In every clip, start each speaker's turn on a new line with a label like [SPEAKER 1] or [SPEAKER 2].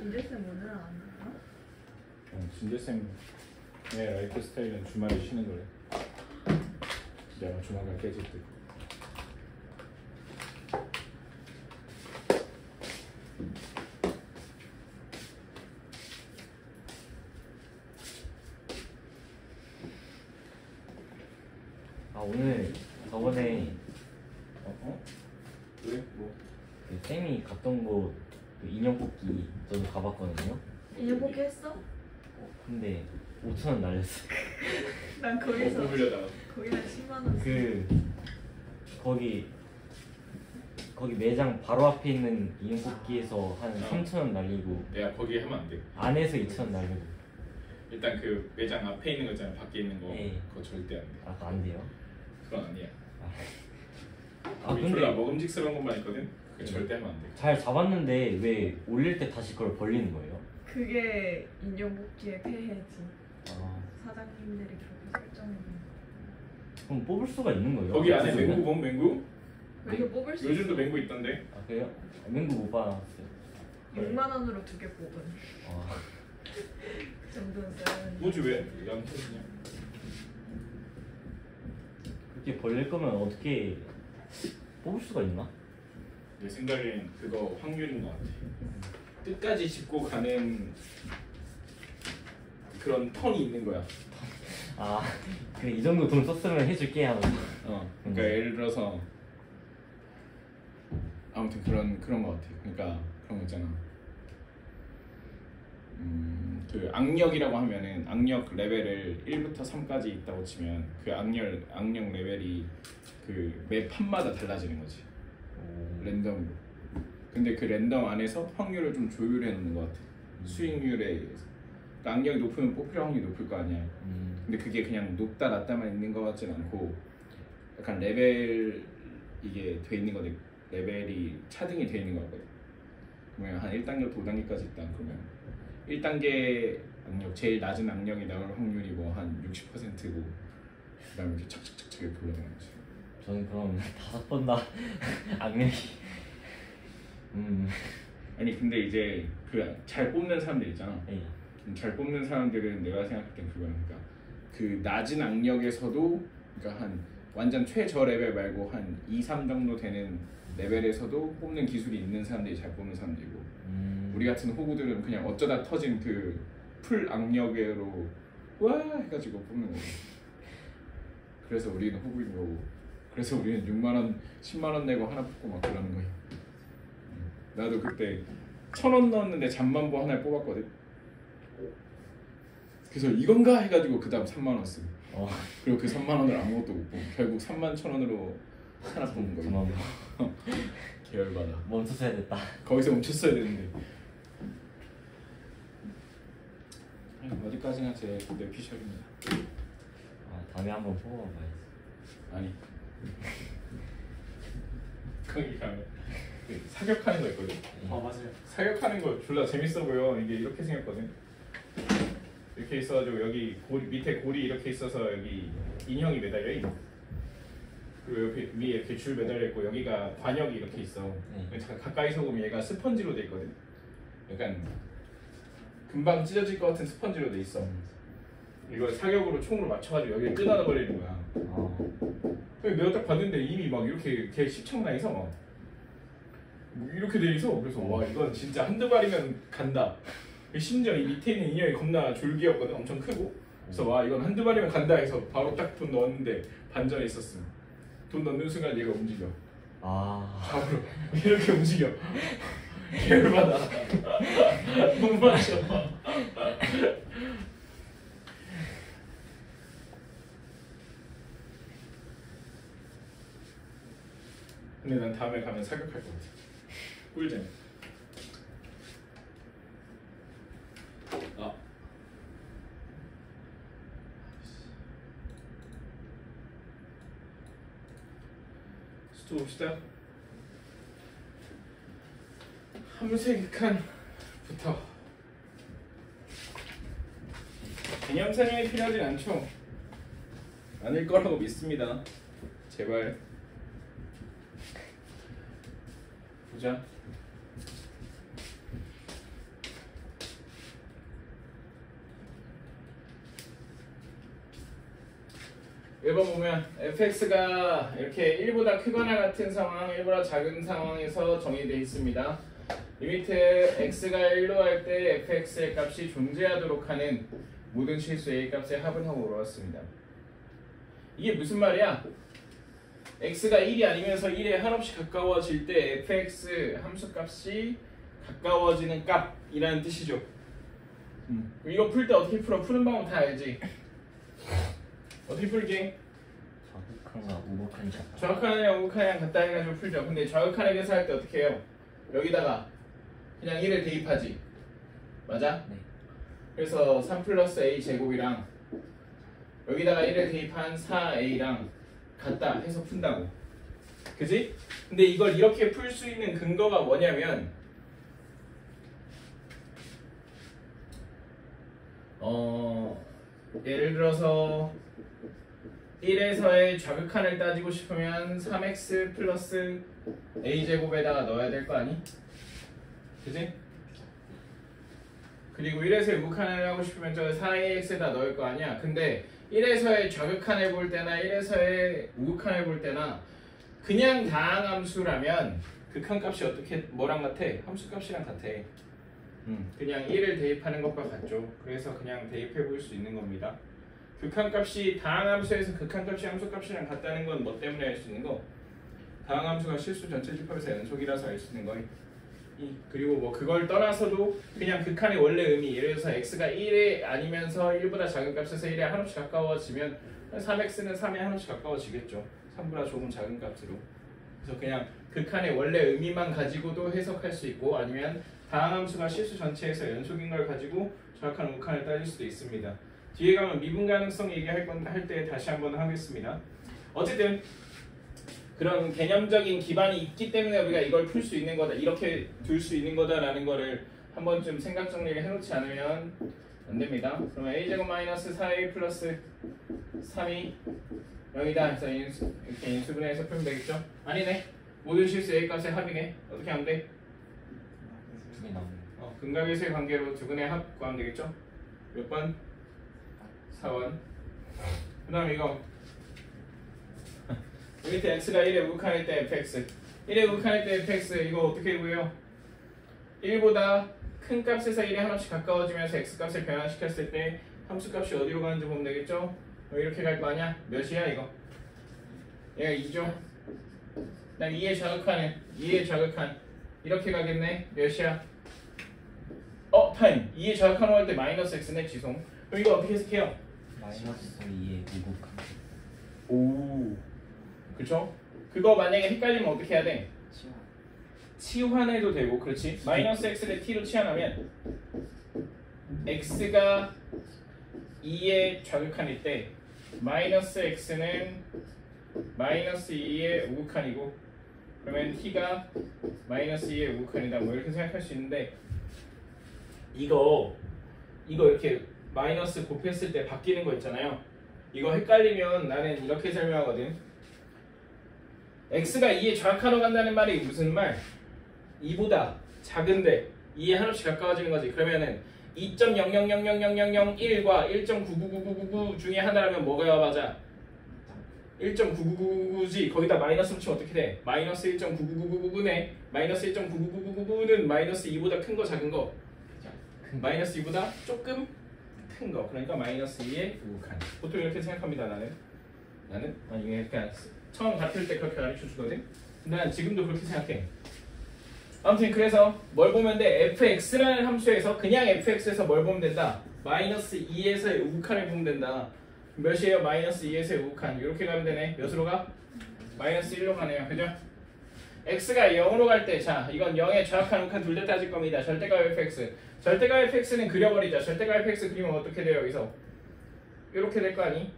[SPEAKER 1] 진재쌤 오늘 안 나와?
[SPEAKER 2] 진재쌤의 라이프 스타일은 주말에 쉬는 거래. 내가 주말에 깨질 때.
[SPEAKER 3] 오늘 저번에
[SPEAKER 2] 왜? 뭐?
[SPEAKER 3] 그 쌤이 갔던 곳 그 인형 뽑기 저도 가봤거든요.
[SPEAKER 1] 인형 뽑기 했어?
[SPEAKER 3] 근데 5,000원 날렸어.
[SPEAKER 1] 난 거기서
[SPEAKER 2] 뽑으려다가
[SPEAKER 1] 거기다 10만 원.
[SPEAKER 3] 거기 매장 바로 앞에 있는 인형 뽑기에서 한 3,000원 날리고
[SPEAKER 2] 내가 거기 하면 안 돼.
[SPEAKER 3] 안에서 2,000원 날리고.
[SPEAKER 2] 일단 그 매장 앞에 있는 거 있잖아. 밖에 있는 거.
[SPEAKER 3] 네.
[SPEAKER 2] 그거 절대 안 돼.
[SPEAKER 3] 그거 안 돼요?
[SPEAKER 2] 그건 아니야.
[SPEAKER 3] 근데
[SPEAKER 2] 졸라 먹음직스러운 것만 있거든. 그거 절대 하면 안 돼.
[SPEAKER 3] 잘 잡았는데 왜 올릴 때 다시 그걸 벌리는 거예요?
[SPEAKER 1] 그게 인형 뽑기의 폐해지.
[SPEAKER 3] 아,
[SPEAKER 1] 사장님들이 그렇게 설정해놓은.
[SPEAKER 3] 그럼 뽑을 수가 있는 거예요?
[SPEAKER 2] 거기 안에
[SPEAKER 3] 그러면?
[SPEAKER 2] 맹구 본 맹구?
[SPEAKER 1] 이거 뽑을 수
[SPEAKER 2] 요즘도
[SPEAKER 1] 있어.
[SPEAKER 2] 맹구 있던데.
[SPEAKER 3] 아 그래요? 맹구 못 받았어요.
[SPEAKER 1] 6만 원으로 2개 뽑은.
[SPEAKER 3] 아,
[SPEAKER 1] 그 정도는 써야
[SPEAKER 2] 뭐지 왜? 안 터지냐?
[SPEAKER 3] 그렇게 벌릴 거면 어떻게 뽑을 수가 있나?
[SPEAKER 2] 내 생각엔 그거 확률인 것 같아. 끝까지 짚고 가는 그런 턴이 있는 거야.
[SPEAKER 3] 아, 그래 이 정도 돈 썼으면 해줄게 하면서.
[SPEAKER 2] 그러니까 예를 들어서 아무튼 그런 것 같아. 그러니까 그런 거 있잖아. 그 악력이라고 하면은 악력 레벨을 1부터 3까지 있다고 치면 그 악력 레벨이 그 매 판마다 달라지는 거지. 랜덤으로. 근데 그 랜덤 안에서 확률을 좀 조율해 놓는 것 같아. 수익률에 의해서. 그러니까 악력이 높으면 뽑힐 확률이 높을 거 아니야. 근데 그게 그냥 높다 낮다만 있는 것 같진 않고 약간 레벨 이게 돼 있는 거네. 레벨이 차등이 돼 있는 거 같거든. 그러면 한 1단계부터 5단계까지 있다. 그러면 1단계 악력 제일 낮은 악력이 나올 확률이 뭐 한 60%고 그다음에 이렇게 착착착착 이렇게 올라가는 거지.
[SPEAKER 3] 저는 그럼 5번 다 악력이.
[SPEAKER 2] 아니 근데 이제 그 잘 뽑는 사람들 있잖아.
[SPEAKER 3] 네.
[SPEAKER 2] 잘 뽑는 사람들은 내가 생각할 땐 그거야. 그러니까 그 낮은 악력에서도 그러니까 한 완전 최저 레벨 말고 한 2, 3 정도 되는 레벨에서도 뽑는 기술이 있는 사람들이 잘 뽑는 사람들이고 우리 같은 호구들은 그냥 어쩌다 터진 그 풀 악력으로 와 해가지고 뽑는 거고. 그래서 우리는 호구인 거고. 그래서 우리는 6만 원, 10만 원 내고 하나 뽑고 막 그러는 거야. 나도 그때 1,000원 넣었는데 잠만보 하나를 뽑았거든. 그래서 이건가 해가지고 그 다음 3만 원 쓰고. 그리고 그 3만 원을 아무것도 못 뽑고 결국 31,000원으로 하나 뽑은 거야. 계열받아.
[SPEAKER 3] 멈췄어야 됐다.
[SPEAKER 2] 거기서 멈췄어야 되는데. 어디까지나 제 뇌피셜입니다.
[SPEAKER 3] 다음에 한번 뽑아봐야지.
[SPEAKER 2] 아니. 거기 가면 사격하는 거 있거든.
[SPEAKER 4] 맞아요.
[SPEAKER 2] 사격하는 거 졸라 재밌어 보여. 이게 이렇게 생겼거든. 이렇게 있어가지고 여기 밑에 골이 이렇게 있어서 여기 인형이 매달려 있고 그리고 옆에 위에 이렇게 줄 매달려 있고 여기가 관역이 이렇게 있어. 가까이서 보면 얘가 스펀지로 돼 있거든. 약간 금방 찢어질 것 같은 스펀지로 돼 있어. 이걸 사격으로 총으로 맞춰가지고 여기를 뜯어내 버리는 거야. 내가 딱 봤는데 이미 막 이렇게 걔 십창나에서 막 이렇게 돼 있어. 그래서 와 이건 진짜 한두 발이면 간다. 심지어 이 밑에 있는 인형이 겁나 졸기였거든. 엄청 크고. 그래서 와 이건 한두 발이면 간다 해서 바로 딱 돈 넣었는데 반전에 있었음. 돈 넣는 순간 얘가 움직여. 바로 이렇게 움직여. 개열받아. 못 맞춰. 근데 난 다음에 가면 사격할 것 같아. 꿀잼. 수도 봅시다. 함색칸부터 개념 설명이 필요하진 않죠. 않을 거라고 믿습니다. 제발 보자. 몇 번 보면 fx가 이렇게 1보다 크거나 같은 상황, 1보다 작은 상황에서 정의되어 있습니다. 리미트 x가 1로 할 때 fx의 값이 존재하도록 하는 모든 실수 a 값의 합은 하고 물어봤습니다. 이게 무슨 말이야? x가 1이 아니면서 1에 한없이 가까워질 때 fx 함수값이 가까워지는 값이라는 뜻이죠. 이거 풀 때 어떻게 풀어? 푸는 방법 다 알지? 어떻게 풀게?
[SPEAKER 3] 자극한과 우극한 자.
[SPEAKER 2] 좌극한이랑 우극한이랑 같다 해가지고 풀죠. 근데 좌극한에 계산할 때 어떻게 해요? 여기다가 그냥 1을 대입하지. 맞아?
[SPEAKER 3] 네.
[SPEAKER 2] 그래서 3 플러스 a 제곱이랑 여기다가 1을 대입한 4a랑 같다 해서 푼다고. 그지? 근데 이걸 이렇게 풀 수 있는 근거가 뭐냐면 예를 들어서 1에서의 좌극한을 따지고 싶으면 3x 플러스 a제곱에다가 넣어야 될 거 아니? 그지? 그리고 1에서의 우극한을 하고 싶으면 저 4ax에다 넣을 거 아니야. 근데 1에서의 좌극한을 볼 때나 1에서의 우극한을 볼 때나 그냥 다항함수라면 극한값이 어떻게 뭐랑 같아? 함수값이랑 같아. 그냥 1을 대입하는 것과 같죠. 그래서 그냥 대입해 볼 수 있는 겁니다. 극한값이 다항함수에서 극한값이 함수값이랑 같다는 건 뭐 때문에 알 수 있는 거? 다항함수가 실수 전체 집합에서 연속이라서 알 수 있는 거. 그리고 뭐 그걸 떠나서도 그냥 극한의 원래 의미, 예를 들어서 x가 1에 아니면서 1보다 작은 값에서 1에 한없이 가까워지면 3x는 3에 한없이 가까워지겠죠. 3보다 조금 작은 값으로. 그래서 그냥 극한의 원래 의미만 가지고도 해석할 수 있고, 아니면 다항함수가 실수 전체에서 연속인 걸 가지고 정확한 우극한을 따질 수도 있습니다. 뒤에 가면 미분 가능성 얘기할 건 할 때 다시 한번 하겠습니다. 어쨌든 그런 개념적인 기반이 있기 때문에 우리가 이걸 풀 수 있는 거다, 이렇게 둘 수 있는 거다라는 거를 한 번쯤 생각 정리를 해놓지 않으면 안 됩니다. 그러면 a제곱 마이너스 4a 플러스 3이 0이다 해서 이렇게 인수분해해서 풀면 되겠죠? 아니네. 모든 실수 a 값의 합이네. 어떻게 하면 돼?
[SPEAKER 3] 두개 나오네.
[SPEAKER 2] 근각에서의 관계로 두 근의 합 구하면 되겠죠? 몇 번? 4번. 그 다음에 이거 밑에 x가 1에 우극한일 때 fx, 1에 우극한일 때 fx 이거 어떻게 구해요? 1보다 큰 값에서 1에 한없이 가까워지면서 x값을 변화시켰을 때 함수값이 어디로 가는지 보면 되겠죠? 이렇게 갈 거 아니야? 몇이야 이거? 얘가 2죠? 난 2의 좌극한은 2의 좌극한 이렇게 가겠네? 몇이야? 타임! 2의 좌극한으로 할 때 마이너스 x네 지송. 그럼 이거 어떻게 해석해요?
[SPEAKER 3] 마이너스 2의 우극한.
[SPEAKER 2] 오, 그쵸? 그거 만약에 헷갈리면 어떻게 해야 돼? 치환해도 되고, 그렇지? 마이너스 x를 t로 치환하면 x가 2의 좌극한일 때 마이너스 x는 마이너스 2의 우극한이고, 그러면 t가 마이너스 2의 우극한이다, 뭐 이렇게 생각할 수 있는데, 이거 이렇게 마이너스 곱했을 때 바뀌는 거 있잖아요. 이거 헷갈리면 나는 이렇게 설명하거든. x가 2의 좌극한으로 간다는 말이 무슨 말? 2보다 작은데 2에 한없이 가까워지는 거지. 그러면은 2.00000001과 1.999999 중에 하나라면 뭐가 맞아? 1.99999지. 거기다 마이너스 붙이면 어떻게 돼? 마이너스 1.99999네. 마이너스 1.99999는 마이너스 2보다 큰 거 작은 거? 마이너스 2보다 조금 큰 거. 그러니까 마이너스 2의 우극한. 보통 이렇게 생각합니다. 나는 아니 그냥 처음 다툴 때 그렇게 가르쳐 주거든. 난 지금도 그렇게 생각해. 아무튼 그래서 뭘 보면 돼? fx라는 함수에서 그냥 fx에서 뭘 보면 된다? 마이너스 2에서의 우극한을 보면 된다. 몇이에요? 마이너스 2에서의 우극한. 이렇게 가면 되네. 몇으로 가? 마이너스 1로 가네요. 그죠? x가 0으로 갈 때, 자 이건 0의 좌극한 우극한 둘 다 따질 겁니다. 절대값 fx. 절대값 fx는 그려버리자. 절대값 fx 그리면 어떻게 돼요? 여기서 이렇게 될 거 아니?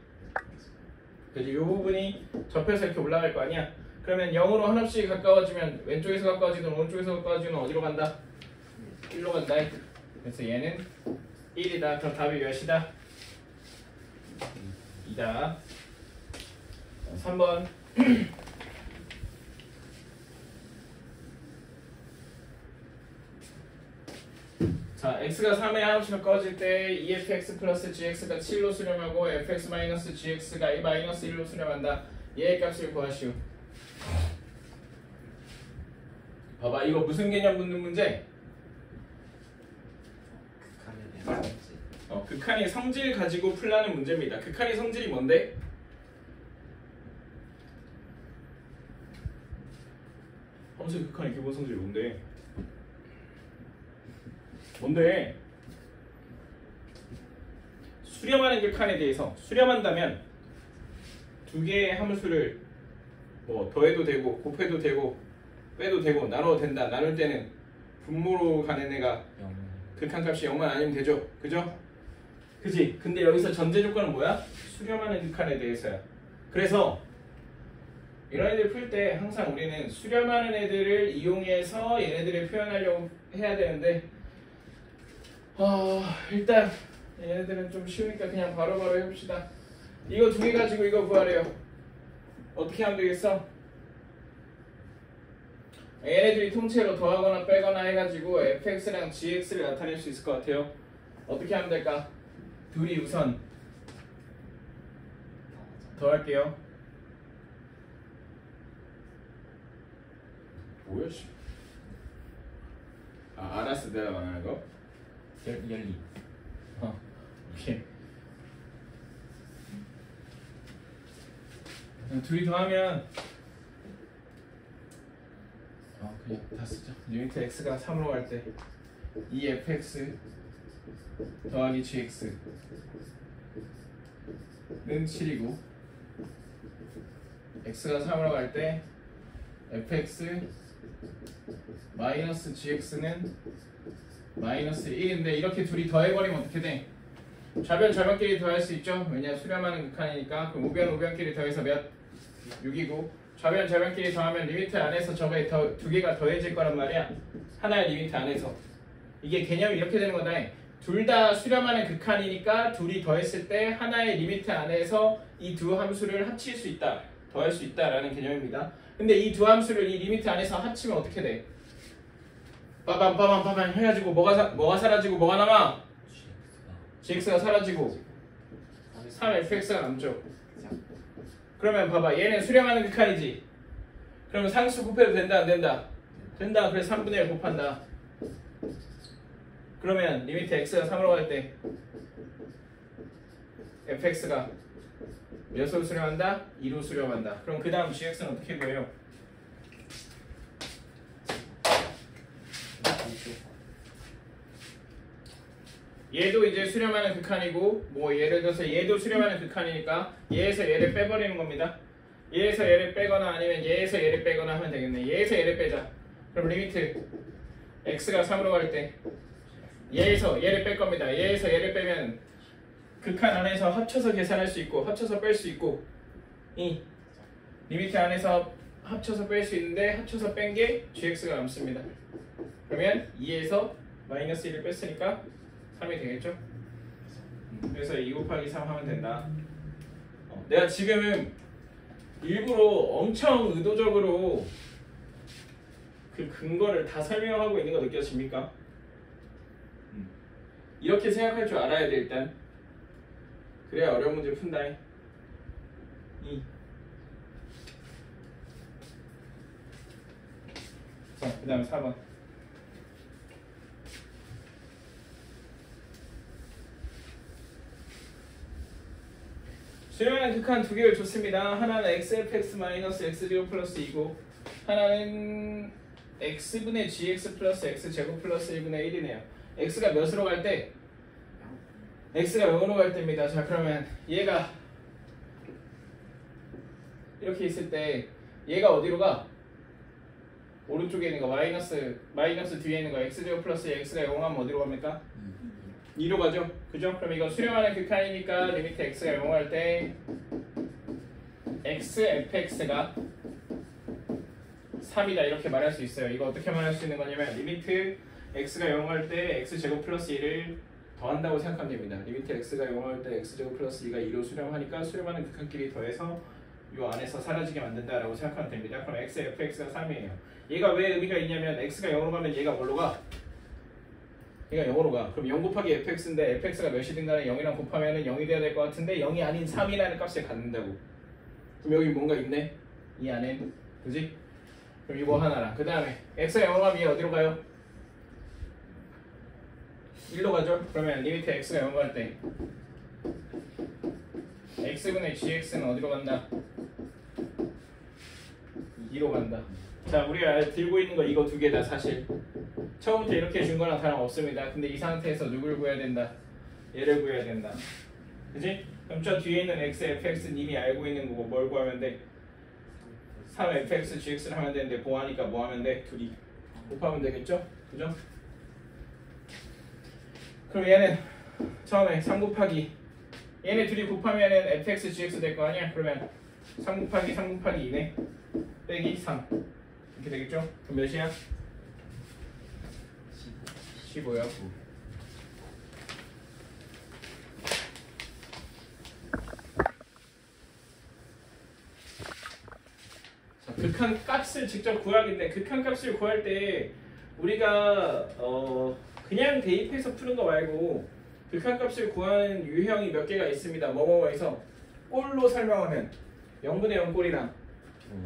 [SPEAKER 2] 그지? 이 부분이 접혀서 이렇게 올라갈 거 아니야? 그러면 0으로 한없이 가까워지면 왼쪽에서 가까워지든 오른쪽에서 가까워지든 어디로 간다? 1로 간다. 그래서 얘는 1이다. 그럼 답이 몇이다? 2다. 3번. 자, x가 3의 함수가 꺼질 때 EFX 플러스 GX가 7로 수렴하고 FX 마이너스 GX가 마이너스 1로 수렴한다. 얘의 값을 구하시오. 봐봐, 이거 무슨 개념 묻는 문제?
[SPEAKER 3] 극한에 대한 문제.
[SPEAKER 2] 극한의 성질 가지고 풀라는 문제입니다. 극한의 성질이 뭔데? 함수의 극한의 기본 성질이 뭔데? 뭔데? 수렴하는 극한에 대해서 수렴한다면 두 개의 함수를 뭐 더해도 되고 곱해도 되고 빼도 되고 나눠도 된다. 나눌 때는 분모로 가는 애가 극한값이 0만 아니면 되죠. 그죠? 그지? 근데 여기서 전제 조건은 뭐야? 수렴하는 극한에 대해서야. 그래서 이런 애들 풀 때 항상 우리는 수렴하는 애들을 이용해서 얘네들을 표현하려고 해야 되는데 일단 얘네들은 좀 쉬우니까 그냥 바로바로 해봅시다. 이거 두 개 가지고 이거 구하래요. 어떻게 하면 되겠어? 얘네들이 통째로 더하거나 빼거나 해가지고 fx랑 gx를 나타낼 수 있을 것 같아요. 어떻게 하면 될까? 둘이 우선 더할게요. 뭐야 씨? 알았어, 내가 말하는 거.
[SPEAKER 3] 열리.
[SPEAKER 2] 오케이. 둘이 더하면 그냥 다 쓰죠. 리미트 x가 3으로 갈 때 2fx 더하기 gx는 7이고 x가 3으로 갈 때 fx 마이너스 gx는 마이너스 1인데 이렇게 둘이 더해버리면 어떻게 돼? 좌변끼리 더할 수 있죠? 왜냐 수렴하는 극한이니까. 그럼 우변끼리 더해서 몇? 6이고 좌변끼리 더하면 리미트 안에서 저거에 두 개가 더해질 거란 말이야. 하나의 리미트 안에서. 이게 개념이 이렇게 되는 거다. 둘 다 수렴하는 극한이니까 둘이 더했을 때 하나의 리미트 안에서 이 두 함수를 합칠 수 있다. 더할 수 있다라는 개념입니다. 근데 이 두 함수를 이 리미트 안에서 합치면 어떻게 돼? 빠밤 해가지고 뭐가 사라지고 뭐가 남아? gx가 사라지고 3fx가 남죠. 그러면 봐봐, 얘는 수렴하는 극한이지. 그러면 상수 곱해도 된다 안 된다? 된다. 그래서 3분의 1 곱한다. 그러면 리미트 x가 3으로 갈 때 fx가 몇으로 수렴한다? 2로 수렴한다. 그럼 그 다음 gx는 어떻게 구해요? 얘도 이제 수렴하는 극한이고 뭐 예를 들어서 얘도 수렴하는 극한이니까 얘에서 얘를 빼버리는 겁니다. 얘에서 얘를 빼거나 아니면 얘에서 얘를 빼거나 하면 되겠네. 얘에서 얘를 빼자. 그럼 리미트 x가 3으로 갈 때 얘에서 얘를 뺄 겁니다. 얘에서 얘를 빼면 극한 안에서 합쳐서 계산할 수 있고 합쳐서 뺄 수 있고 이 리미트 안에서 합쳐서 뺄 수 있는데 합쳐서 뺀 게 gx가 남습니다. 그러면 2에서 마이너스 1을 뺐으니까 3이 되겠죠? 그래서 2 곱하기 3 하면 된다. 내가 지금 일부러 엄청 의도적으로 그 근거를 다 설명하고 있는 거 느껴집니까? 이렇게 생각할 줄 알아야 돼 일단. 그래야 어려운 문제 푼다. 자, 그 다음에 4번. 수렴하는 극한 두 개를 줬습니다. 하나는 xfx 마이너스 x0 플러스 2고 하나는 x분의 gx 플러스 x제곱 플러스 1분의 1이네요. x가 몇으로 갈 때? x가 0으로 갈 때입니다. 자, 그러면 얘가 이렇게 있을 때 얘가 어디로 가? 오른쪽에 있는 거 마이너스 뒤에 있는 거 x제곱 플러스 x가 0하면 어디로 갑니까? 2로 가죠. 그죠? 그럼 이거 수렴하는 극한이니까 리미트 x가 0 할 때 xfx가 3이다 이렇게 말할 수 있어요. 이거 어떻게 말할 수 있는 거냐면 리미트 x가 0 할 때 x제곱 플러스 1을 더한다고 생각하면 됩니다. 리미트 x가 0 할 때 x제곱 플러스 2가 2로 수렴하니까 수렴하는 극한끼리 더해서 이 안에서 사라지게 만든다라고 생각하면 됩니다. 그럼 xfx가 3이에요. 얘가 왜 의미가 있냐면 x가 0으로 가면 얘가 뭘로 가? 그러니까 0으로 가. 그럼 0 곱하기 fx인데 fx가 몇이든 간에 0이랑 곱하면 0이 돼야 될 것 같은데 0이 아닌 3이라는 값에 갖는다고. 그럼 여기 뭔가 있네? 이 안에. 그지? 그럼 이거 하나랑 그 다음에 x가 0으로 가면 얘 어디로 가요? 1로 가죠? 그러면 리미트 x가 0으로 갈 때 x분의 gx는 어디로 간다? 2로 간다. 자, 우리가 들고 있는 거 이거 두 개다 사실. 처음부터 이렇게 준 거랑 다름없습니다. 근데 이 상태에서 누굴 구해야 된다? 얘를 구해야 된다. 그지? 그럼 저 뒤에 있는 x, fx는 이미 알고 있는 거고 뭘 구하면 돼? 3fx, gx를 하면 되는데 보하니까 뭐 하면 돼? 둘이 곱하면 되겠죠? 그죠? 그럼 얘는 처음에 3 곱하기 얘네 둘이 곱하면은 fx, gx 될 거 아니야? 그러면 3 곱하기 3 곱하기 2네 빼기 3 이렇게 되겠죠? 그럼 몇이야? 15요. 자, 극한 값을 직접 구하겠네. 극한 값을 구할 때 우리가 그냥 대입해서 푸는 거 말고 극한 값을 구하는 유형이 몇 개가 있습니다. 뭐뭐뭐에서 꼴로 설명하면 0분의 0 꼴이랑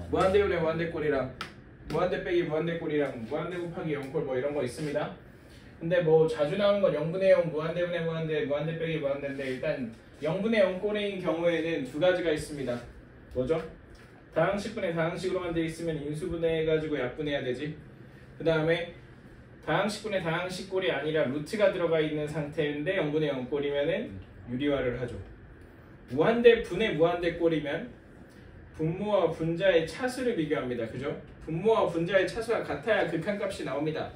[SPEAKER 2] 무한대분의 무한대 꼴이랑 무한대 빼기 무한대 꼴이랑 무한대 곱하기 0꼴 뭐 이런 거 있습니다. 근데 뭐 자주 나오는 건 0분의 0 무한대분의 무한대 무한대 빼기 무한대인데 일단 0분의 0 꼴인 경우에는 두 가지가 있습니다. 뭐죠? 다항식분의 다항식으로만 돼 있으면 인수분해 해가지고 약분해야 되지. 그 다음에 다항식분의 다항식 꼴이 아니라 루트가 들어가 있는 상태인데 0분의 0 꼴이면은 유리화를 하죠. 무한대 분의 무한대 꼴이면 분모와 분자의 차수를 비교합니다. 그죠? 분모와 분자의 차수가 같아야 극한값이 나옵니다.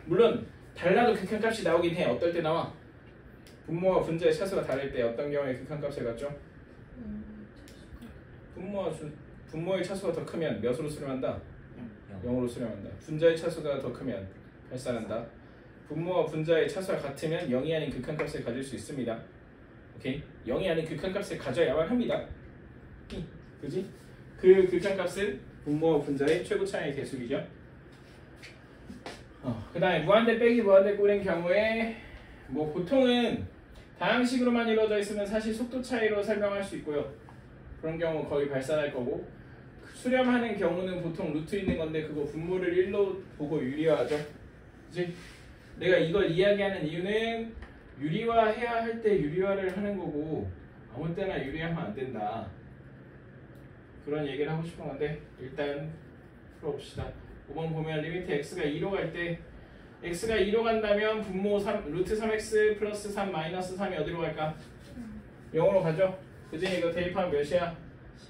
[SPEAKER 2] 물론 달라도 극한값이 나오긴 해. 어떨 때 나와? 분모와 분자의 차수가 다를 때 어떤 경우에 극한값을 갖죠? 분모의 차수가 더 크면 몇으로 수렴한다? 0으로 수렴한다. 분자의 차수가 더 크면 발산한다. 분모와 분자의 차수가 같으면 0이 아닌 극한값을 가질 수 있습니다. 오케이? 0이 아닌 극한값을 가져야만 합니다. 그지? 그 극한값은 분모와 분자의 최고 차이의 개수이죠. 그 다음에 무한대 빼기 무한대 꼴인 경우에 뭐 보통은 다항식으로만 이루어져 있으면 사실 속도 차이로 설명할 수 있고요. 그런 경우 거의 발산할 거고 수렴하는 경우는 보통 루트 있는 건데 그거 분모를 1로 보고 유리화하죠. 그치? 내가 이걸 이야기하는 이유는 유리화해야 할 때 유리화를 하는 거고 아무 때나 유리하면 안 된다. 그런 얘기를 하고 싶은 건데 일단 풀어봅시다. 5번 보면 리미트 x가 2로 갈 때 x가 2로 간다면 분모 3, 루트 3x 플러스 3 마이너스 3이 어디로 갈까? 0으로 가죠? 그지? 이거 대입하면 몇이야?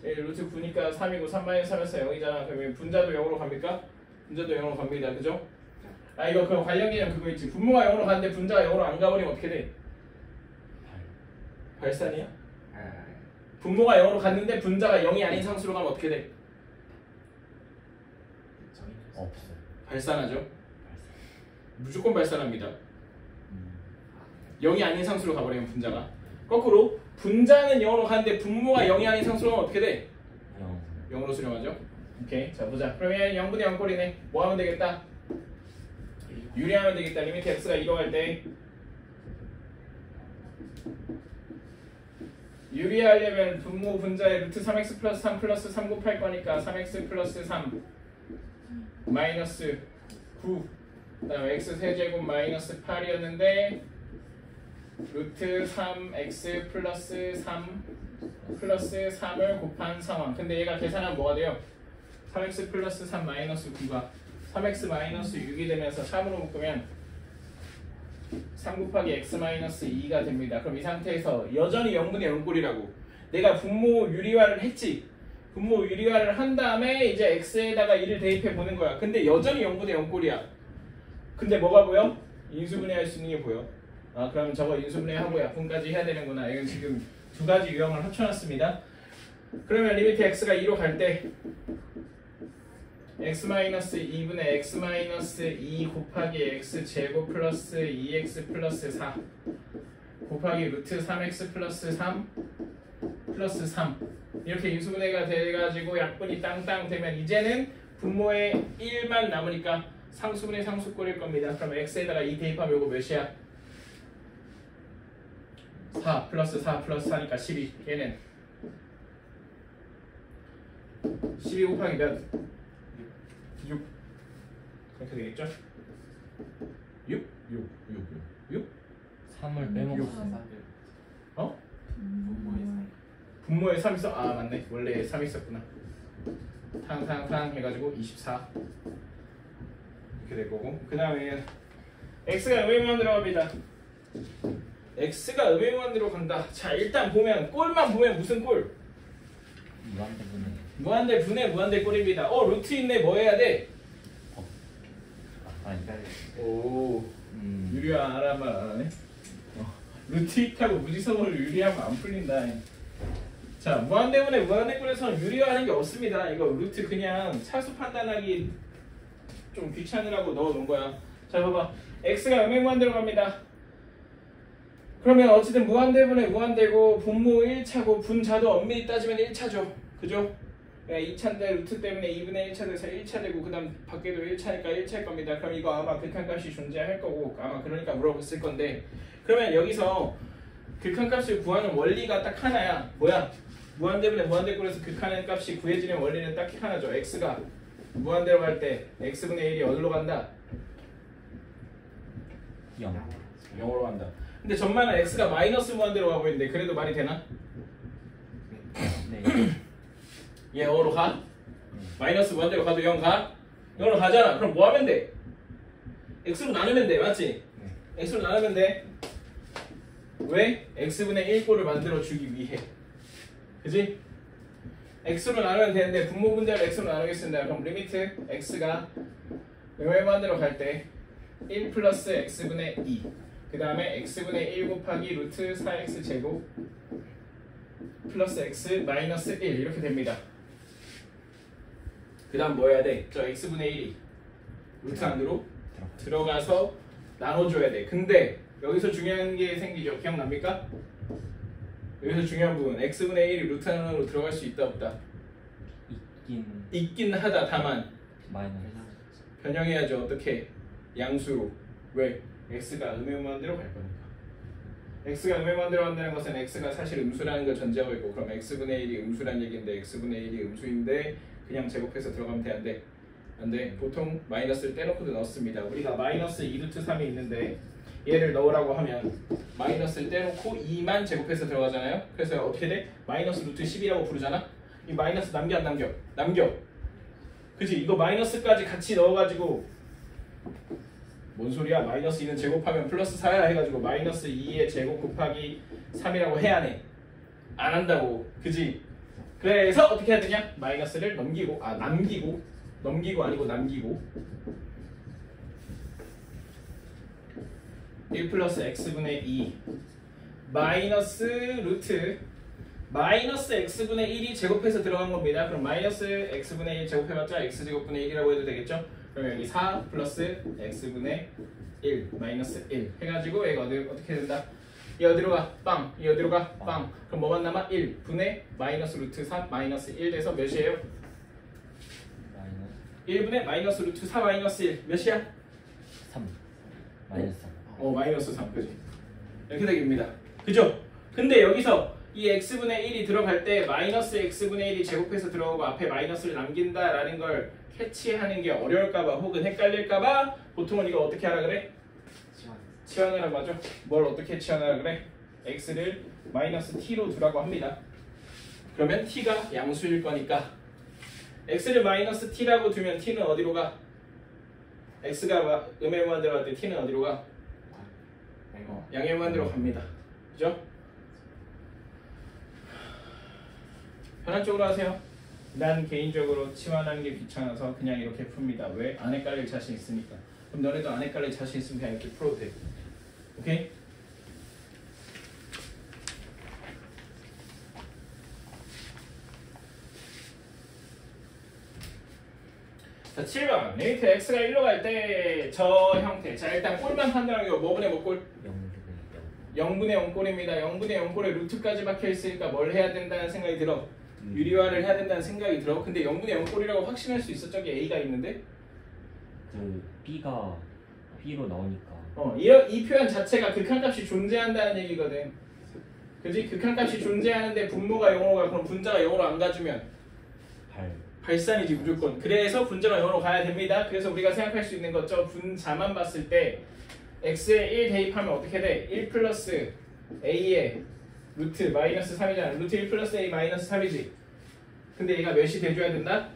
[SPEAKER 2] 루트 9니까 3이고 3 마이너스 3에서 0이잖아. 그러면 분자도 0으로 갑니까? 분자도 0으로 갑니다. 그죠? 아 이거 그 관련 개념 그거 있지. 분모가 0으로 가는데 분자가 0으로 안 가버리면 어떻게 돼? 발산이야? 분모가 0으로 갔는데 분자가 0이 아닌 상수로 가면 어떻게 돼?
[SPEAKER 3] 없어요.
[SPEAKER 2] 발산하죠? 무조건 발산합니다. 0이 아닌 상수로 가버리면 분자가 거꾸로 분자는 0으로 가는데 분모가 0이 아닌 상수로 가면 어떻게 돼? 0으로 수렴하죠? 오케이 자 보자. 그러면 0분의 0 꼴이네. 뭐 하면 되겠다? 유리하면 되겠다. 리미트 x가 2로 갈 때 유리하려면 분모 분자의 루트 3x 플러스 3 플러스 3 곱할 거니까 3x 플러스 3 마이너스 9 그 다음에 x 세제곱 마이너스 8이었는데 루트 3x 플러스 3 플러스 3을 곱한 상황. 근데 얘가 계산하면 뭐가 돼요? 3x 플러스 3 마이너스 9가 3x 마이너스 6이 되면서 3으로 묶으면 3 곱하기 x 마이너스 2가 됩니다. 그럼 이 상태에서 여전히 0분의 0꼴이라고. 내가 분모 유리화를 했지. 분모 유리화를 한 다음에 이제 x에다가 2를 대입해 보는 거야. 근데 여전히 0분의 0꼴이야. 근데 뭐가 보여? 인수분해할 수 있는 게 보여. 아 그럼 저거 인수분해하고 약분까지 해야 되는구나. 이건 지금 두 가지 유형을 합쳐놨습니다. 그러면 리미트 x가 2로 갈 때 x-2분의 x-2 곱하기 x제곱 플러스 2x 플러스 4 곱하기 루트 3x 플러스 3 플러스 3 이렇게 인수분해가 돼가지고 약분이 땅땅 되면 이제는 분모에 1만 남으니까 상수분의 상수꼴일 겁니다. 그럼 x에다가 2 대입하면 이거 몇이야? 4 플러스 4 플러스 4니까 12. 얘는 12 곱하기 몇? 6. 그렇게 되겠죠? 6? 6?
[SPEAKER 3] 3을 빼먹었어.
[SPEAKER 2] 어?
[SPEAKER 1] 분모의 사이.
[SPEAKER 2] 분모에 3 있어? 아 맞네. 원래 3 있었구나. 탕 해가지고 24 이렇게 될 거고, 그 다음에 x가 음의무한대로 갑니다. x가 음의무한대로 간다. 자 일단 보면 꼴만 보면 무슨 꼴?
[SPEAKER 3] 무한대분의.
[SPEAKER 2] 무한대 분의 무한대 꼴입니다. 루트 있네. 뭐 해야 돼?
[SPEAKER 3] 아니다.
[SPEAKER 2] 오 유리한 말 안 하네. 루트 있다고 무지성으로 유리하면 안 풀린다. 자 무한대분의 무한대 꼴에서는 유리화하는 게 없습니다. 이거 루트 그냥 차수 판단하기 좀 귀찮으라고 넣어놓은 거야. 자 봐봐, x가 음의무한대로 갑니다. 그러면 어쨌든 무한대분의 무한대고 분모 1차고 분자도 엄밀히 따지면 1차죠. 그죠? 2차인데 루트 때문에 2분의 1차 돼서 1차 되고, 그 다음 밖에도 1차니까 1차일 겁니다. 그럼 이거 아마 극한값이 존재할 거고, 아마 그러니까 물어봤을 건데, 그러면 여기서 극한값을 구하는 원리가 딱 하나야. 뭐야? 무한대분의 무한대꼴에서 극한의 값이 구해지는 원리는 딱 하나죠. x가 무한대로 갈 때 x분의 1이 어디로 간다? 0으로 간다. 근데 전만은 x가 마이너스 무한대로 가고 있는데 그래도 말이 되나?
[SPEAKER 3] 네.
[SPEAKER 2] 얘 0으로 가? 마이너스 무한대로 가도 0 가? 0으로 가잖아. 그럼 뭐 하면 돼? x로 나누면 돼. 맞지? x로 나누면 돼. 왜? x분의 1꼴을 만들어 주기 위해. 그지? x로 나누면 되는데 분모 분자를 x로 나누겠습니다. 그럼 리미트 x가 음의무한대로 갈 때 1 플러스 x분의 2, 그 다음에 x분의 1 곱하기 루트 4x 제곱 플러스 x 마이너스 1 이렇게 됩니다. 그 다음 뭐 해야 돼? 저 x분의 1이 루트 안으로 들어가서 나눠줘야 돼. 근데 여기서 중요한 게 생기죠. 기억납니까? 여기서 중요한 부분, x분의 1이 루트 안으로 들어갈 수 있다 없다? 있긴 하다. 다만
[SPEAKER 3] 마이너스.
[SPEAKER 2] 변형해야죠. 어떻게? 양수로. 왜? x가 음의무한대로 갈 거니까. x가 음의무한대로 간다는 것은 x가 사실 음수라는 걸 전제하고 있고, 그럼 x분의 1이 음수란 얘기인데 x분의 1이 음수인데 그냥 제곱해서 들어가면 돼? 안 돼? 안 돼. 보통 마이너스를 떼놓고도 넣습니다. 우리가 마이너스 2루트 3이 있는데 얘를 넣으라고 하면 마이너스를 떼놓고 2만 제곱해서 들어가잖아요. 그래서 어떻게 돼? 마이너스 루트 10이라고 부르잖아. 이 마이너스 남겨 안 남겨? 남겨. 그치? 이거 마이너스까지 같이 넣어가지고 뭔 소리야? 마이너스 2는 제곱하면 플러스 4야 해가지고 마이너스 2의 제곱 곱하기 3이라고 해야 하네. 안 한다고. 그지? 그래서 어떻게 해야 되냐? 마이너스를 넘기고 아니고 남기고 1 플러스 x분의 2 마이너스 루트 마이너스 x분의 1이 제곱해서 들어간 겁니다. 그럼 마이너스 x분의 1 제곱해봤자 x제곱분의 1이라고 해도 되겠죠? 그럼 여기 4 플러스 x분의 1 마이너스 1 해가지고 얘가 어떻게 된다? 이 어디로 가? 빵. 이 어디로 가? 빵. 그럼 뭐만 남아? 1 분의 마이너스 루트 4 마이너스 1 돼서 몇이에요? 1분의 마이너스 루트 4 마이너스 1 몇이야?
[SPEAKER 3] 3 마이너스 3.
[SPEAKER 2] 마이너스 3. 그지? 이렇게 되겠습니다. 그죠? 근데 여기서 이 x분의 1이 들어갈 때 마이너스 x분의 1이 제곱해서 들어오고 앞에 마이너스를 남긴다라는 걸 캐치하는 게 어려울까봐 혹은 헷갈릴까봐 보통은 이거 어떻게 하라 그래? 치환하라고 하죠. 뭘 어떻게 치환하라 그래? x를 마이너스 t로 두라고 합니다. 그러면 t가 양수일 거니까 x를 마이너스 t라고 두면 t는 어디로 가? x가 음의무한대로 갈 때 t는 어디로 가? 양의무한대로 갑니다. 그죠? 편한 쪽으로 하세요. 난 개인적으로 치환하는 게 귀찮아서 그냥 이렇게 풉니다. 왜? 안 헷갈릴 자신 있으니까. 그럼 너네도 안 헷갈릴 자신 있으면 그냥 이렇게 풀어도 돼. 오케이? 자, 7번. 리미트 x가 1로 갈 때 저 형태. 자, 일단 꼴만 판단하는 게 뭐분의 뭐 꼴? 0분의 0 꼴입니다. 0분의 0 꼴에 루트까지 박혀 있으니까 뭘 해야 된다는 생각이 들어. 유리화를 해야 된다는 생각이 들어. 근데 0분의 0 꼴이라고 확신할 수 있어. 저기 a가 있는데.
[SPEAKER 3] 그 b가 b로 나오니까.
[SPEAKER 2] 이 표현 자체가 극한값이 존재한다는 얘기거든. 그지? 극한값이 존재하는데 분모가 0으로 가. 그럼 분자가 0으로 안 가주면
[SPEAKER 3] 8.
[SPEAKER 2] 발산이지 무조건. 그래서 분자가 0으로 가야 됩니다. 그래서 우리가 생각할 수 있는 거죠. 분자만 봤을 때 x에 1 대입하면 어떻게 돼? 1 플러스 a에 루트 마이너스 3이잖아. 루트 1 플러스 a 마이너스 3이지. 근데 얘가 몇이 돼줘야 된다?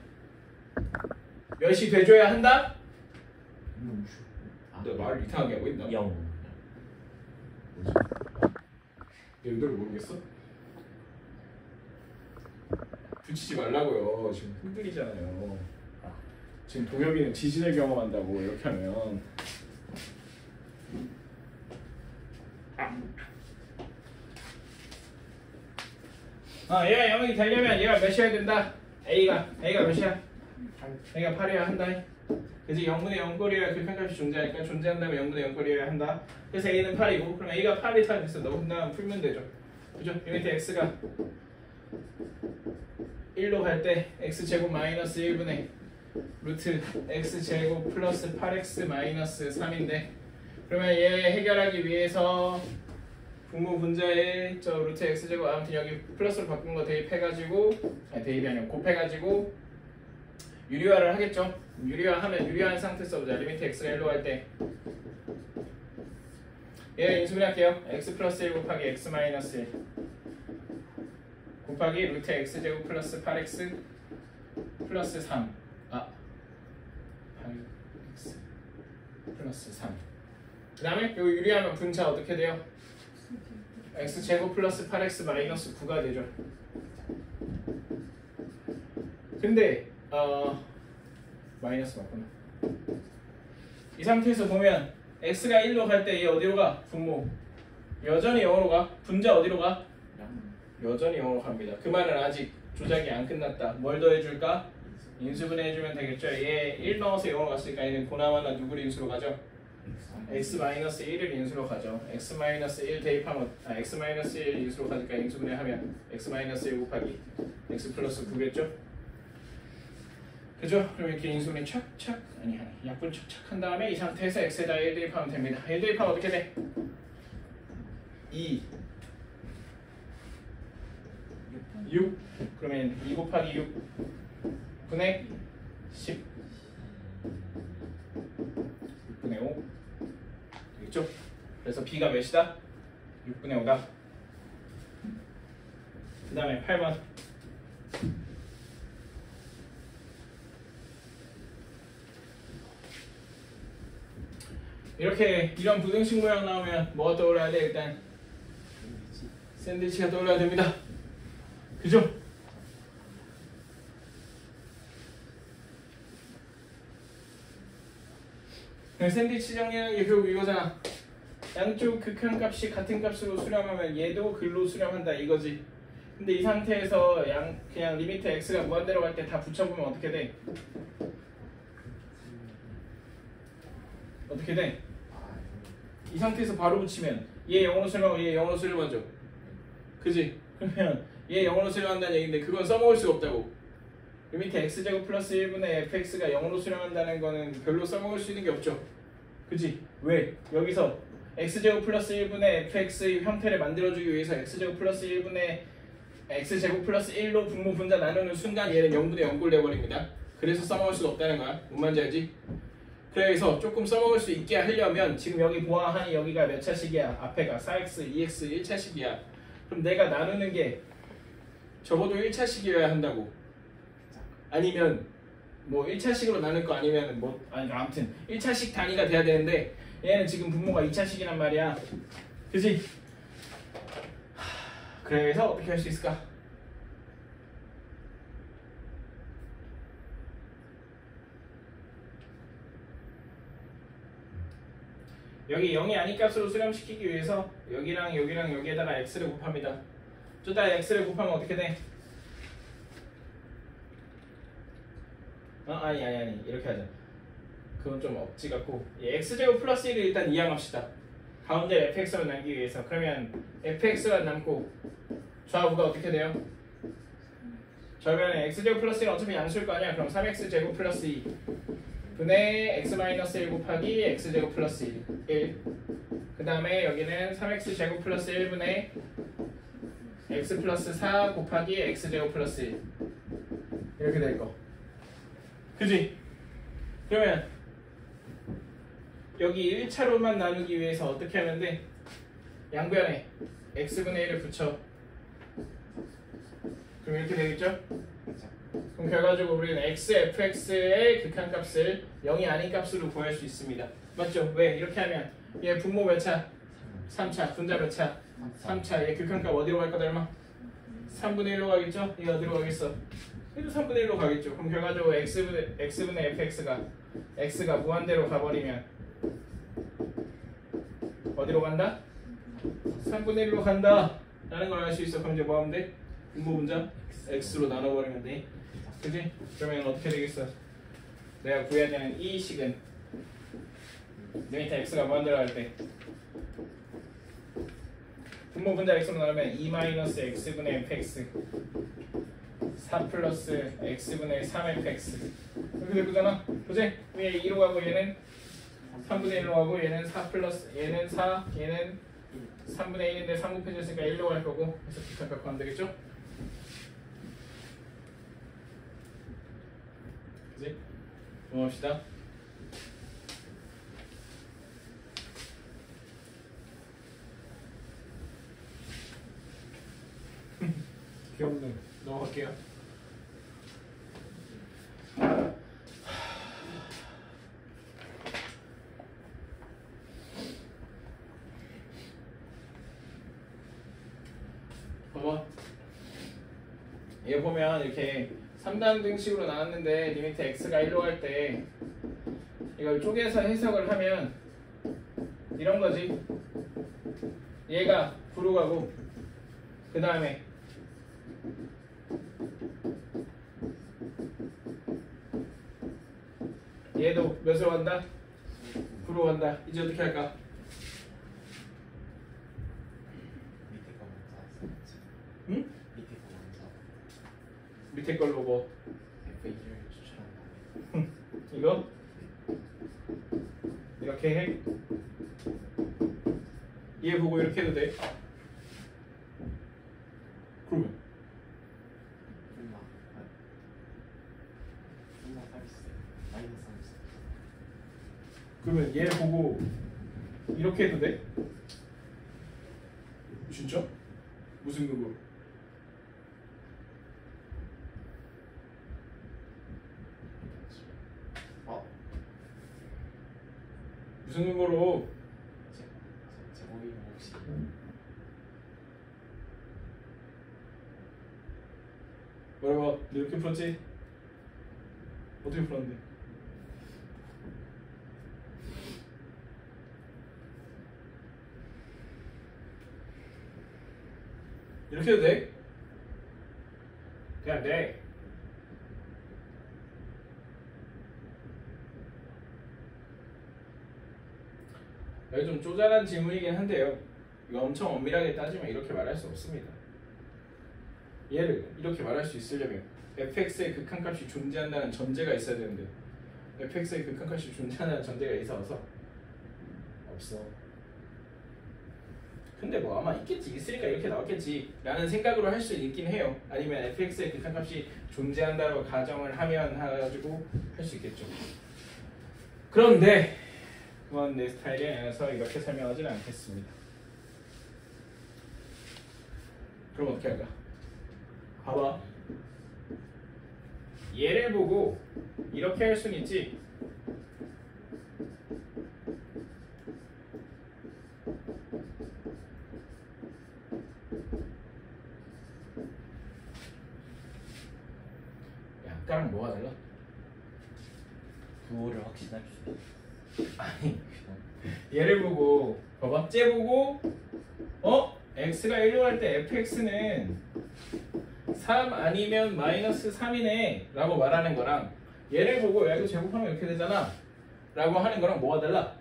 [SPEAKER 2] 몇이 돼줘야 한다? 너 말을 이상하게 하고 있나?
[SPEAKER 3] 0.
[SPEAKER 2] 의도를 모르겠어? 붙이지 말라고요. 지금 흔들리잖아요. 지금 동엽이는 지진을 경험한다고 이렇게 하면 얘가 0이 되려면 얘가 몇이어야 된다? A가 몇이야? A가 8이어야 한다. 그래서 0분의 0거리여야 극한값이 존재하니까 존재한다면 0분의 0거리여야 한다. 그래서 A는 8이고 그럼 A가 8이 됐어. 넣은 다음 풀면 되죠. 그죠? 이 밑에 X가 1로 갈 때 X제곱 마이너스 1분의 루트 X제곱 플러스 8X 마이너스 3인데 그러면 얘 해결하기 위해서 분모 분자에 저 루트 X제곱 아무튼 여기 플러스로 바꾼 거 대입해가지고 대입이 아니고 곱해가지고 유리화를 하겠죠. 유리화하면 유리화한 상태 써보자. 리미트 X가 1로 갈 때 얘 인수분해할게요. X 플러스 1 곱하기 X 마이너스 1 곱하기 루트 X제곱 플러스 8X 플러스 3 8X 플러스 3 그 다음에 요 유리하면 분자 어떻게 돼요? X제곱 플러스 8X 마이너스 9가 되죠. 근데 마이너스 맞구나. 이 상태에서 보면 X가 1로 갈 때 얘 어디로 가? 분모 여전히 0으로 가. 분자 어디로 가? 여전히 0으로 갑니다. 그 말은 아직 조작이 안 끝났다. 뭘 더해줄까? 인수분해 해주면 되겠죠. 얘 1 넣어서 0으로 갔으니까 얘는 보나마나 누구를 인수로 가죠? x-1을 인수로 가죠. x-1 대입하면 x-1 인수로 가니까 인수분해하면 x-1 곱하기 x 플러스 9겠죠? 그죠? 그럼 이렇게 인수분해 착착 아니 약분 착착 한 다음에 이 상태에서 x에다 1 대입하면 됩니다. 1 대입하면 어떻게 돼? 2 6 그러면 2 곱하기 6 분의 10 6분의 5 되겠죠? 그래서 b가 몇이다? 6분의 5다. 그 다음에 8번 이렇게 이런 부등식 모양 나오면 뭐가 떠올라야 돼? 일단 샌드위치가 떠올라야 됩니다. 그죠? 샌드위치 정리하는 게 결국 이거잖아. 양쪽 극한값이 같은 값으로 수렴하면 얘도 글로 수렴한다 이거지. 근데 이 상태에서 그냥 리미트 x가 무한대로 갈 때 다 붙여보면 어떻게 돼? 어떻게 돼? 이 상태에서 바로 붙이면 얘 0으로 수렴하고 얘 0으로 수렴하죠. 그지? 그러면 얘 0으로 수렴한다는 얘기인데 그건 써먹을 수가 없다고. 리미트 x제곱 플러스 1분의 fx가 0으로 수렴한다는 거는 별로 써먹을 수 있는 게 없죠. 그지? 왜? 여기서 x제곱 플러스 1분의 fx의 형태를 만들어주기 위해서 x제곱 플러스 1분의 x제곱 플러스 1로 분모 분자 나누는 순간 얘는 0분의 0꼴 돼버립니다. 그래서 써먹을 수가 없다는 거야. 뭔 말인지 알지? 그래서 조금 써먹을 수 있게 하려면 지금 여기 보아하니 여기가 몇 차식이야? 앞에가 4x, 2x 1차식이야. 그럼 내가 나누는 게 적어도 1차식이어야 한다고. 아니면 뭐 1차식으로 나눌 거 아니면 아무튼 1차식 단위가 돼야 되는데 얘는 지금 분모가 2차식이란 말이야. 그지? 그래서 어떻게 할 수 있을까? 여기 0이 아닌 값으로 수렴시키기 위해서 여기랑 여기랑 여기에다가 x를 곱합니다. 저기다 x를 곱하면 어떻게 돼? 아니 이렇게 하자. 그건 좀 억지 같고 x제곱 플러스 1을 일단 이항합시다. 가운데 fx만 남기기 위해서. 그러면 fx가 남고 좌우가 어떻게 돼요? 저변에 x제곱 플러스 1은 어차피 양수일 거 아니야. 그럼 3x제곱 플러스 2 분의 x-1 곱하기 x제곱 플러스 1 그 다음에 여기는 3x제곱 플러스 1분의 x 플러스 4 곱하기 x제곱 플러스 1 이렇게 될 거. 그지? 그러면 여기 1차로만 나누기 위해서 어떻게 하면 돼? 양변에 x분의 1을 붙여. 그럼 이렇게 되겠죠? 그럼 결과적으로 우리는 x, fx의 극한값을 0이 아닌 값으로 구할 수 있습니다. 맞죠? 왜? 이렇게 하면 얘 분모 몇 차? 3차. 분자 몇 차? 3차. 얘 극한값 어디로 갈 거다 얼마? 3분의 1로 가겠죠? 얘 어디로 가겠어? 얘도 3분의 1로 가겠죠. 그럼 결과적으로 x분의 fx가 무한대로 가버리면 어디로 간다? 3분의 1로 간다 라는 걸 알 수 있어. 그럼 이제 뭐 하면 돼? 분모 분자 x로 나눠버리면 돼. 그치? 그러면 어떻게 되겠어? 내가 구해야 되는 이 식은 리미트 x가 무한대로 갈 때 분모 분자 x로 나누면 2-x분의 fx 4 플러스 x분의 3fx 이렇게 될 거잖아. 그치? 위에 2로 가고 얘는 3분의 1로 가고 얘는 4 플러스 얘는 4 얘는 3분의 1인데 3 곱해졌으니까 1로 갈 거고 그래서 극한값 구하면 되겠죠? 그치? 넘어갑시다. 귀엽네. 넘어갈게요. 봐봐. 얘 보면 이렇게 3단등식으로 나왔는데 리미트 x가 1로 갈 때 이걸 쪼개서 해석을 하면 이런 거지. 얘가 9로 가고 그 다음에 얘도 몇으로 간다? 9로 간다. 이제 어떻게 할까? 응? 밑에 걸로 뭐? 이거? 이렇게 해? 얘 보고 이렇게 해도 돼? 그러면 그러면 얘 보고 이렇게 해도 돼? 진짜? 무슨 근거로? 무슨 근거로?
[SPEAKER 4] 제목이 혹시
[SPEAKER 2] 뭐라고? 너 이렇게 풀었지? 어떻게 풀었는데? 이렇게 해도 돼? 그냥 돼. 여기 좀 쪼잔한 질문이긴 한데요. 이거 엄청 엄밀하게 따지면 이렇게 말할 수 없습니다. 얘를 이렇게 말할 수 있으려면 fx의 극한값이 존재한다는 전제가 있어야 되는데 fx의 극한값이 존재한다는 전제가 있어서 없어. 근데 뭐 아마 있겠지. 있으니까 이렇게 나왔겠지 라는 생각으로 할 수 있긴 해요. 아니면 fx의 극한값이 존재한다고 가정을 하면 해가지고 할 수 있겠죠. 그런데 그건 내 스타일이 아니라서 이렇게 설명하지는 않겠습니다. 그럼 어떻게 할까? 봐봐. 얘를 보고 이렇게 할 수는 있지. 약간은 뭐가 달라?
[SPEAKER 3] 구호를 확신할 수 있어.
[SPEAKER 2] 아니 얘를 보고 봐봐. 쟤 보고 x가 1로 갈 때 fx는 3 아니면 마이너스 3이네 라고 말하는 거랑 얘를 보고 얘도 제곱하면 이렇게 되잖아 라고 하는 거랑 뭐가 달라?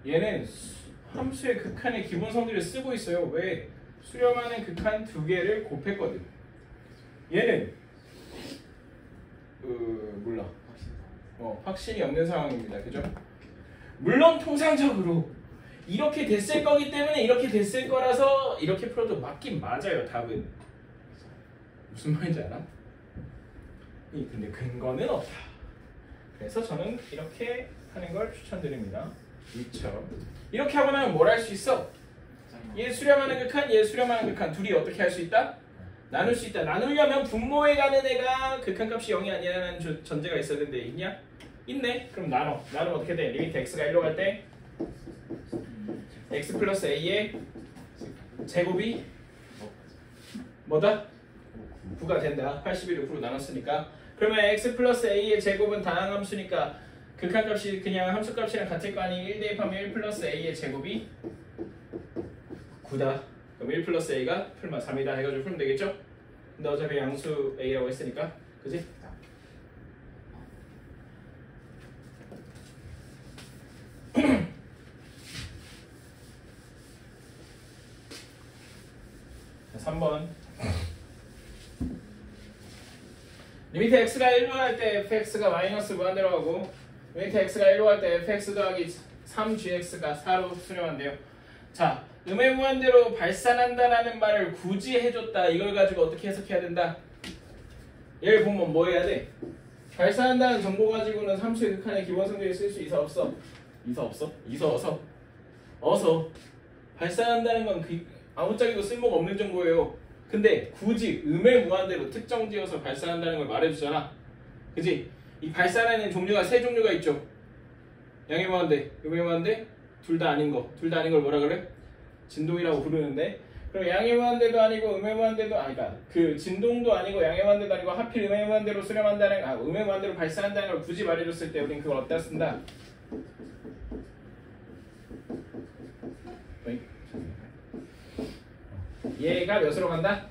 [SPEAKER 2] 얘는 함수의 극한의 기본 성질을 쓰고 있어요. 왜? 수렴하는 극한 두 개를 곱했거든. 얘는 몰라. 확신이 없는 상황입니다. 그죠? 물론 통상적으로 이렇게 됐을 거기 때문에 이렇게 됐을 거라서 이렇게 풀어도 맞긴 맞아요. 답은. 무슨 말인지 알아? 근데 근거는 없다. 그래서 저는 이렇게 하는 걸 추천드립니다. 이처럼 이렇게 하고 나면 뭘 할 수 있어? 얘 수렴하는 극한, 얘 수렴하는 극한 둘이 어떻게 할 수 있다? 나눌 수 있다. 나누려면 분모에 가는 애가 극한값이 0이 아니라는 전제가 있어야 되는데 있냐? 있네. 그럼 나눠. 나누면 어떻게 돼? 리미트 x가 1로 갈 때 x 플러스 a의 제곱이 뭐다? 9가 된다. 81을 9로 나눴으니까. 그러면 x 플러스 a의 제곱은 다항함수니까 극한값이 그냥 함수값이랑 같을 거 아니 1 대입하면 1 플러스 a의 제곱이 9다. 그럼 1 플러스 a가 풀마 3이다 해가지고 풀면 되겠죠? 근데 어차피 양수 a라고 했으니까 그지? 자, 3번 리미트 x가 1로 갈 때 fx가 마이너스 무한대로 가고 리미트 x가 1로 갈 때 fx 더하기 3gx가 4로 수렴한대요. 자, 음의 무한대로 발산한다라는 말을 굳이 해줬다. 이걸 가지고 어떻게 해석해야 된다? 얘를 보면 뭐 해야 돼? 발산한다는 정보 가지고는 함수의 극한의 기본 성질을 쓸 수 있어 없어? 있어 없어? 있어 어서 발산한다는 건 아무짝에도 쓸모가 없는 정보예요. 근데 굳이 음의 무한대로 특정 지어서 발산한다는 걸 말해주잖아. 그지? 이 발산하는 종류가 세 종류가 있죠. 양의 무한대, 음의 무한대, 둘 다 아닌 거. 둘 다 아닌 걸 뭐라 그래? 진동이라고 부르는데, 그럼 양의 무한대도 아니고 음의 무한대도 그러니까 그 진동도 아니고 양의 무한대도 아니고 하필 음의 무한대로 수렴한다는 음의 무한대로 발산한다는 걸 굳이 말해줬을 때 우린 그걸 어디다 쓴다? 얘가 몇으로 간다?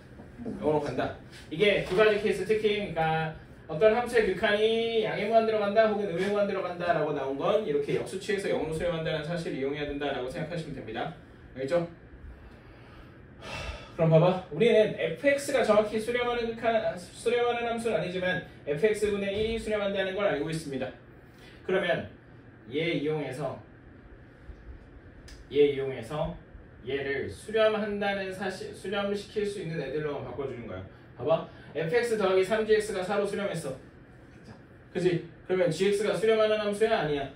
[SPEAKER 2] 0으로 간다. 이게 두 가지 케이스 특히 그러니까 어떤 함수의 극한이 양의 무한대로 간다 혹은 음의 무한대로 간다 라고 나온 건 이렇게 역수치에서 0으로 수렴한다는 사실을 이용해야 된다라고 생각하시면 됩니다. 알겠죠? 그럼 봐봐. 우리는 fx가 정확히 수렴하는 함수는 아니지만 fx분의 1이 수렴한다는 걸 알고 있습니다. 그러면 얘 이용해서 얘를 수렴한다는 사실, 수렴시킬 수 있는 애들로만 바꿔주는 거야. 봐봐. fx 더하기 3gx가 4로 수렴했어. 그치? 그러면 gx가 수렴하는 함수야? 아니야?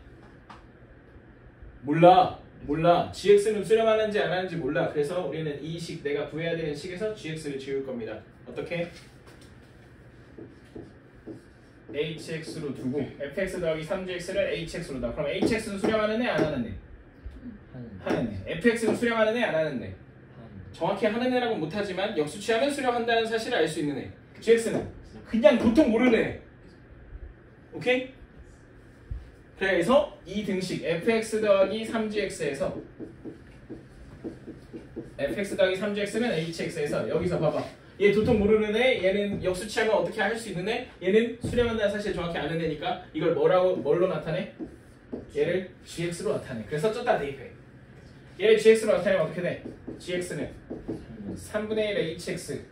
[SPEAKER 2] 몰라. gx는 수렴하는지 안 하는지 몰라. 그래서 우리는 이 식, 내가 구해야 되는 식에서 gx를 지울 겁니다. 어떻게? hx로 두고 fx 더하기 3gx를 hx로 다. 그럼 hx는 수렴하는 애? 안 하는 애? 하는 애. fx는 수렴하는 애? 안 하는 애? 정확히 하는 애라고 못하지만 역수치하면 수렴한다는 사실을 알 수 있는 애. gx는 그냥 도통 모르는 애. 오케이? 그래서 이 등식 fx 더하기 3gx에서 fx 더하기 3gx는 hx에서 여기서 봐봐. 얘 도통 모르는 애, 얘는 역수치하면 어떻게 할 수 있는 애, 얘는 수렴한다는 사실 정확히 아는 애니까 이걸 뭘로 나타내? 얘를 gx로 나타내. 그래서 쪘다 대입해. 얘를 gx로 나타내면 어떻게 돼? gx는 3분의 1 hx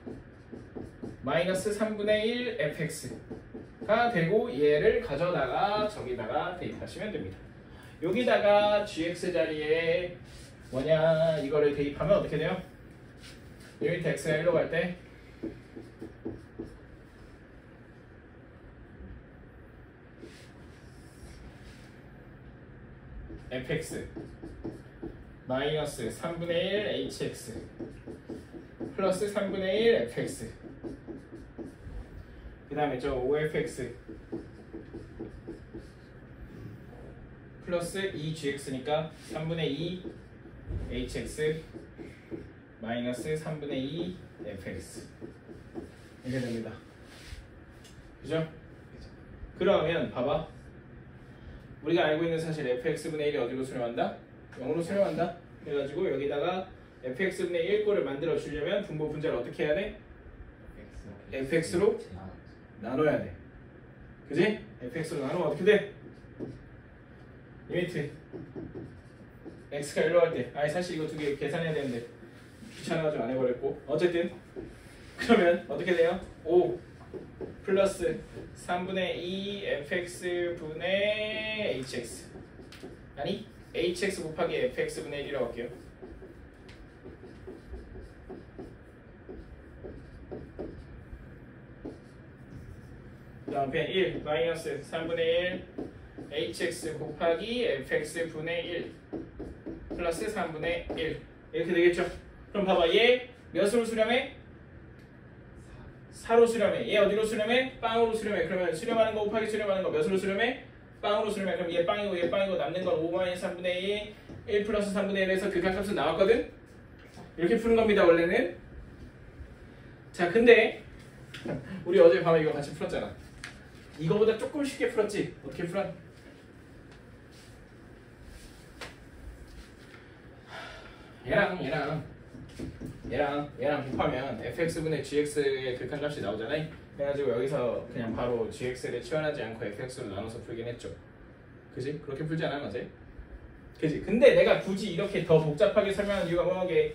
[SPEAKER 2] 마이너스 3분의 1 fx가 되고 얘를 가져다가 저기다가 대입하시면 됩니다. 여기다가 gx 자리에 뭐냐 이거를 대입하면 어떻게 돼요? 리미트 x가 1로 갈 때 fx 마이너스 3분의 1 hx 플러스 3분의 1 fx 그 다음에 저 5fx 플러스 2gx니까 3분의 2 hx 마이너스 3분의 2 fx 이렇게 됩니다. 그죠? 그러면 봐봐. 우리가 알고 있는 사실 fx분의 1이 어디로 수렴한다? 0으로 수렴한다. 그래가지고 여기다가 fx분의 1꼴을 만들어 주려면 분모 분자를 어떻게 해야 돼? fx로 나눠야 돼. 그지? fx로 나누면 어떻게 돼? 리미트 x가 1로 갈 때 사실 이거 두 개 계산해야 되는데 귀찮아가지고 안 해버렸고 어쨌든 그러면 어떻게 돼요? 5 플러스 3분의 2 fx분의 hx 아니 hx 곱하기 fx분의 1이라고 할게요. 그 다음에 1 마이너스 3분의 1 hx 곱하기 fx분의 1 플러스 3분의 1 이렇게 되겠죠? 그럼 봐봐 얘 몇으로 수렴해? 4로 수렴해. 얘 어디로 수렴해? 빵으로 수렴해. 그러면 수렴하는 거 곱하기 수렴하는 거 몇으로 수렴해? 빵으로 수렴해. 그럼 얘 빵이고 얘 빵이고 남는 건 5-3분의 2 1 플러스 3분의 1에서 극한값은 나왔거든? 이렇게 푸는 겁니다 원래는. 자 근데 우리 어제 밤에 이거 같이 풀었잖아. 이거보다 조금 쉽게 풀었지? 어떻게 풀어? 얘랑 곱하면 fx분의 gx의 극한값이 나오잖아. 그래가지고 여기서 그냥 바로 gx를 치환하지 않고 fx로 나눠서 풀긴 했죠. 그지? 그렇게 풀지 않아 맞지? 그지? 근데 내가 굳이 이렇게 더 복잡하게 설명한 이유가 뭐게?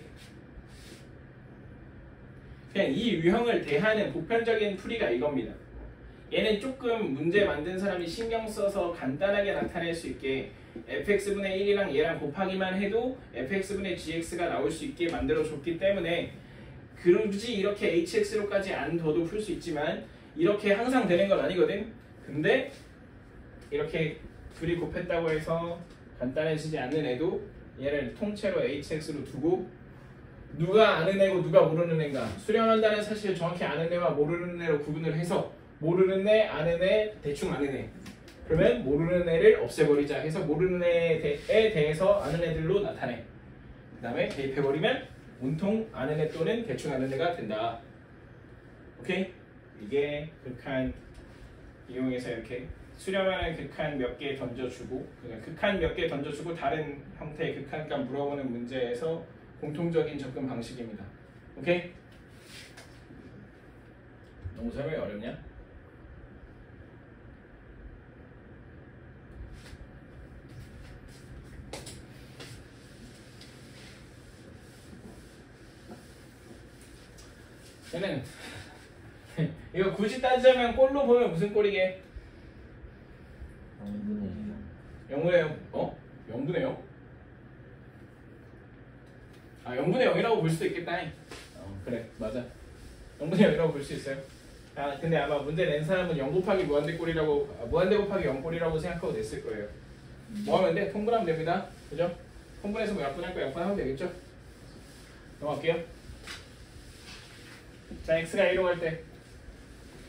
[SPEAKER 2] 그냥 이 유형을 대하는 보편적인 풀이가 이겁니다. 얘는 조금 문제 만든 사람이 신경 써서 간단하게 나타낼 수 있게 fx분의 1이랑 얘랑 곱하기만 해도 fx분의 gx가 나올 수 있게 만들어줬기 때문에 굳이 이렇게 hx로까지 안 둬도 풀 수 있지만 이렇게 항상 되는 건 아니거든. 근데 이렇게 둘이 곱했다고 해서 간단해지지 않는 애도 얘를 통째로 hx로 두고 누가 아는 애고 누가 모르는 애인가 수렴한다는 사실을 정확히 아는 애와 모르는 애로 구분을 해서 모르는 애, 아는 애, 대충 아는 애. 그러면 모르는 애를 없애버리자 해서 모르는 애에 대해서 아는 애들로 나타내. 그 다음에 대입해버리면 온통 아는 애 또는 대충 아는 애가 된다. 오케이? 이게 극한 이용해서 이렇게 수렴하는 극한 몇 개 던져주고 그냥 극한 몇 개 던져주고 다른 형태의 극한값 물어보는 문제에서 공통적인 접근 방식입니다. 오케이? 너무 설명이 어렵냐? 얘는 이거 굳이 따지자면 꼴로 보면 무슨 꼴이게? 0분의 0. 어? 0분의 0? 아 0분의 0이라고 볼 수도 있겠다. 그래 맞아. 0분의 0이라고 볼 수 있어요. 아 근데 아마 문제 낸 사람은 0 곱하기 무한대 꼴이라고 무한대 곱하기 0 꼴이라고 생각하고 냈을 거예요. 뭐 하면 돼? 통분하면 됩니다. 그죠? 통분해서 뭐 약분할 거 약분하면 되겠죠? 넘어갈게요. 자 x가 a로 갈 때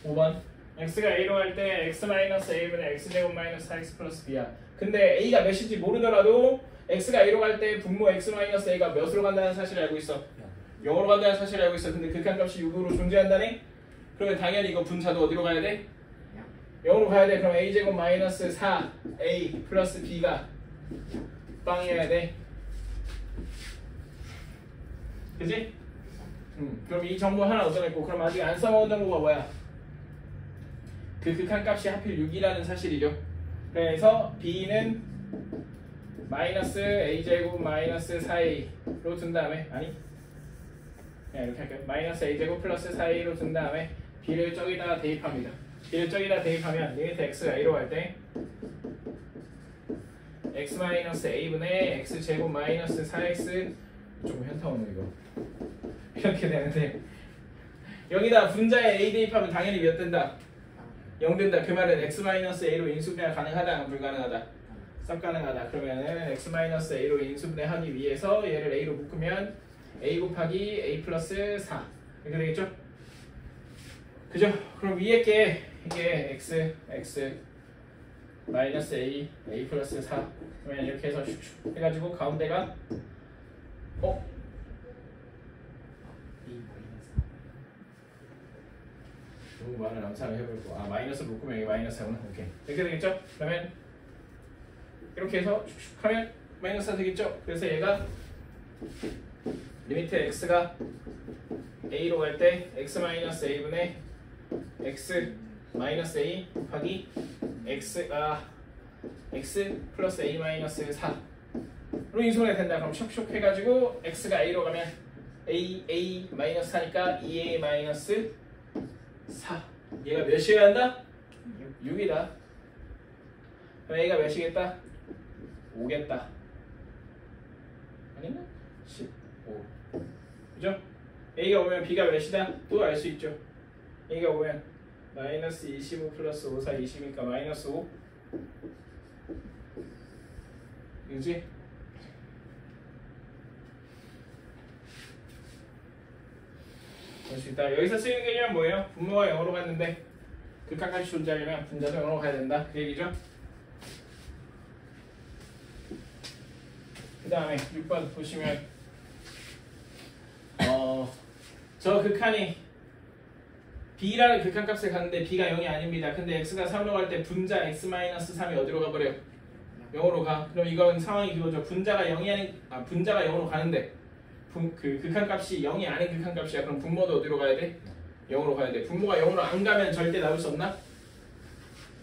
[SPEAKER 2] 5번 x가 a로 갈 때 x-a분의 x제곱 마이너스 4x 플러스 b야. 근데 a가 몇인지 모르더라도 x가 a로 갈 때 분모 x-a가 몇으로 간다는 사실을 알고 있어. 0으로 간다는 사실을 알고 있어. 근데 극한값이 6으로 존재한다네? 그러면 당연히 이거 분자도 어디로 가야 돼? 0으로 가야 돼. 그럼 a제곱 마이너스 4a 플러스 b가 빵이어야 돼. 그지? 그럼 이 정보 하나 얻어냈고 그럼 아직 안 써먹은 정보가 뭐야? 그 극한값이 하필 6이라는 사실이죠. 그래서 b는 마이너스 a제곱 마이너스 4a로 둔 다음에 아니 그냥 이렇게 할게요. 마이너스 a제곱 플러스 4a로 둔 다음에 b를 저기다가 대입합니다. b를 저기다 대입하면 리미트 x가 a로 갈 때 x 마이너스 a분의 x제곱 마이너스 4x 조금 현타 오네 이거. 이렇게 되는데 여기다 분자에 a 대입하면 당연히 몇 된다? 0 된다. 그 말은 x-a로 인수분해가 가능하다? 불가능하다? 쌉 가능하다. 그러면은 x-a로 인수분해하기 위해서 얘를 a로 묶으면 a 곱하기 a 플러스 4 이렇게 되겠죠? 그죠? 그럼 위에 게 이게 x 마이너스 a 플러스 4 그러면 이렇게 해서 슉슉 해가지고 가운데가 너무 많은 암산을 해볼고 마이너스 묶으면 여기 마이너스 4구나. 오케이 이렇게 되겠죠? 그러면 이렇게 해서 슉슉 하면 마이너스가 되겠죠? 그래서 얘가 리미트 x가 a로 갈 때 x-a분의 x-a 곱하기 x 플러스 a-4로 인수분해 된다. 그럼 슉슉 해가지고 x가 a로 가면 a-4니까 2a-4 얘가 몇이어야 한다? 6이다. 그럼 a가 몇이겠다? 5겠다. 아닌가? 15 그죠? A가 오면 B가 몇이다? 또 알 수 있죠. A가 오면 마이너스 25 플러스 5, 4, 20이니까 마이너스 5 그지? 볼 수 있다. 여기서 쓰이는 개념은 뭐예요? 분모가 0으로 갔는데 극한값이 존재하려면 분자도 0으로 가야 된다. 그 얘기죠? 그 다음에 6번 보시면 저 극한이 B라는 극한값에 갔는데 B가 0이 아닙니다. 근데 X가 3으로 갈 때 분자 X-3이 어디로 가버려요? 0으로 가. 그럼 이건 상황이 그거죠. 분자가 0으로 가는데 그 극한값이 0이 아닌 극한값이야. 그럼 분모도 어디로 가야 돼? 0으로 가야 돼. 분모가 0으로 안 가면 절대 나올 수 없나?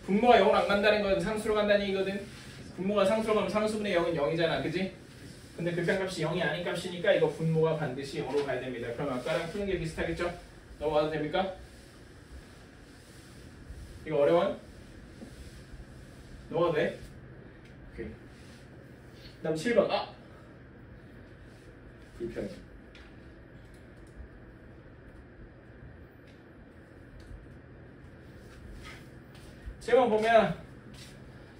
[SPEAKER 2] 분모가 0으로 안 간다는 건 상수로 간다는 얘기거든. 분모가 상수로 가면 상수분의 0은 0이잖아. 그지? 근데 극한값이 0이 아닌 값이니까 이거 분모가 반드시 0으로 가야 됩니다. 그럼 아까랑 푸는 게 비슷하겠죠? 넘어가도 됩니까? 이거 어려워? 넘어가도 돼? 오케이. 다음 7번. 불편해. 제목 보면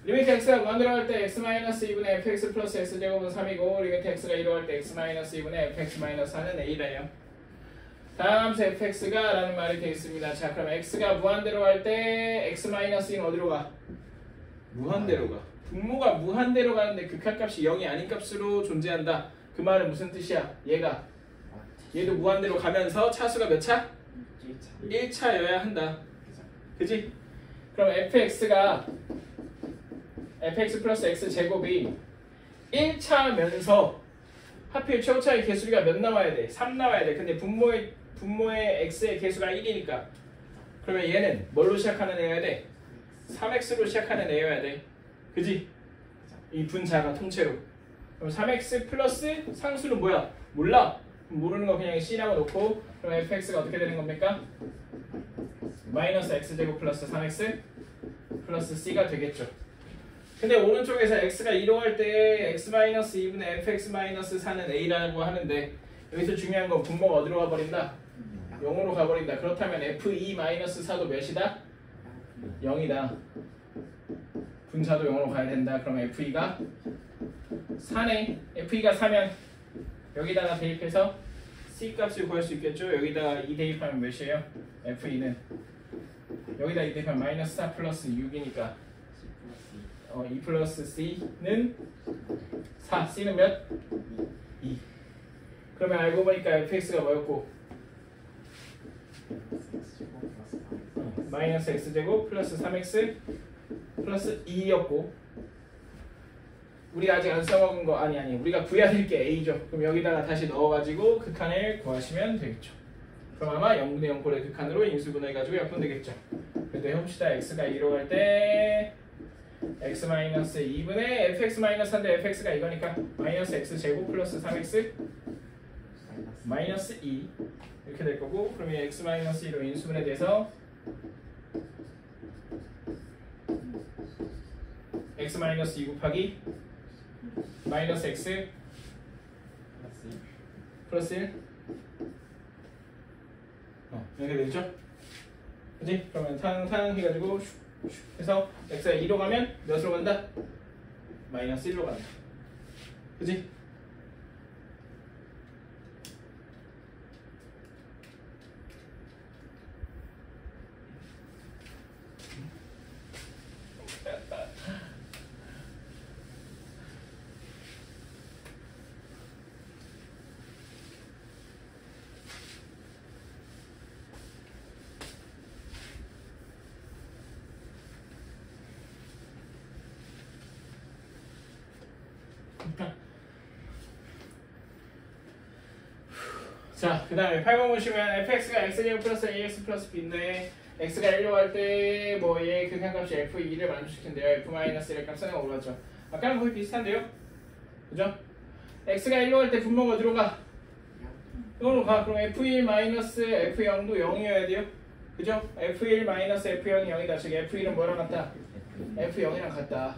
[SPEAKER 2] 리미트 x가 무한대로 할 때 x-2분의 fx 플러스 x제곱은 3이고 리미트 x가 1로 할 때 x-2분의 fx-4는 a래요. 다음 함수 fx가 라는 말이 되어 있습니다. 자, 그럼 x가 무한대로 할 때 x-1은 어디로 가? 무한대로 가. 분모가 무한대로 가는데 극한값이 0이 아닌 값으로 존재한다. 그 말은 무슨 뜻이야? 얘도 무한대로 가면서 차수가 몇 차? 1차여야 한다. 그지? 그럼 fx가 fx 플러스 x제곱이 1차면서 하필 최고차의 개수가 몇 나와야 돼? 3 나와야 돼. 근데 분모의 x의 개수가 1이니까 그러면 얘는 뭘로 시작하는 애여야 돼? 3x로 시작하는 애여야 돼. 그지? 이 분자가 통째로. 그럼 3x 플러스 상수는 뭐야? 몰라. 모르는 거 그냥 c라고 놓고 그럼 fx가 어떻게 되는 겁니까? 마이너스 x제곱 플러스 3x 플러스 c가 되겠죠. 근데 오른쪽에서 x가 2로 갈 때 x-2분의 fx-4는 a라고 하는데 여기서 중요한 건 분모가 어디로 가버린다? 0으로 가버린다. 그렇다면 f2-4도 몇이다? 0이다. 분자도 0으로 가야 된다. 그럼 f2가 4네. f2가 4면 여기다가 대입해서 c 값을 구할 수 있겠죠. 여기다가 2 대입하면 몇이에요? f2는 여기다 2 대입하면 마이너스 4 플러스 6이니까 2 플러스 c는 4. c는 몇? 2. 그러면 알고 보니까 fx가 뭐였고? 마이너스 x제곱 플러스 3x 플러스 2였고 우리가 아직 안 써먹은 거 아니 우리가 구해야 될 게 a죠. 그럼 여기다가 다시 넣어가지고 극한을 구하시면 되겠죠. 그럼 아마 0분의 0꼴의 극한으로 인수분해해가지고 약분되겠죠. 근데 해봅시다. x가 2로 갈 때 x-2분의 fx-4인데 fx가 이거니까 마이너스 x제곱 플러스 3x 마이너스 2 이렇게 될 거고 그럼 이 x-2로 인수분해 돼서 x-2 곱하기 마이너스 x 플러스 1 이렇게 되죠? 그치? 그러면 탕탕 해가지고 해서 x가 2로 가면 몇으로 간다? 마이너스 1로 간다. 그치? 자, 그 다음에 8번 보시면 fx가 x제곱 플러스 ax 플러스 b인데 x가 1로 갈 때 뭐 얘 극한값이 f2를 만족시킨대요. f-1의 값은 0으로 갔죠. 아까랑 거의 비슷한데요? 그죠? x가 1로 갈 때 분모가 어디로 가? 0으로 가. 그럼 f1 마이너스 f0도 0이어야 돼요. 그죠? f1 마이너스 f0이 0이다. 즉 f1은 뭐랑 같다? f0이랑 같다.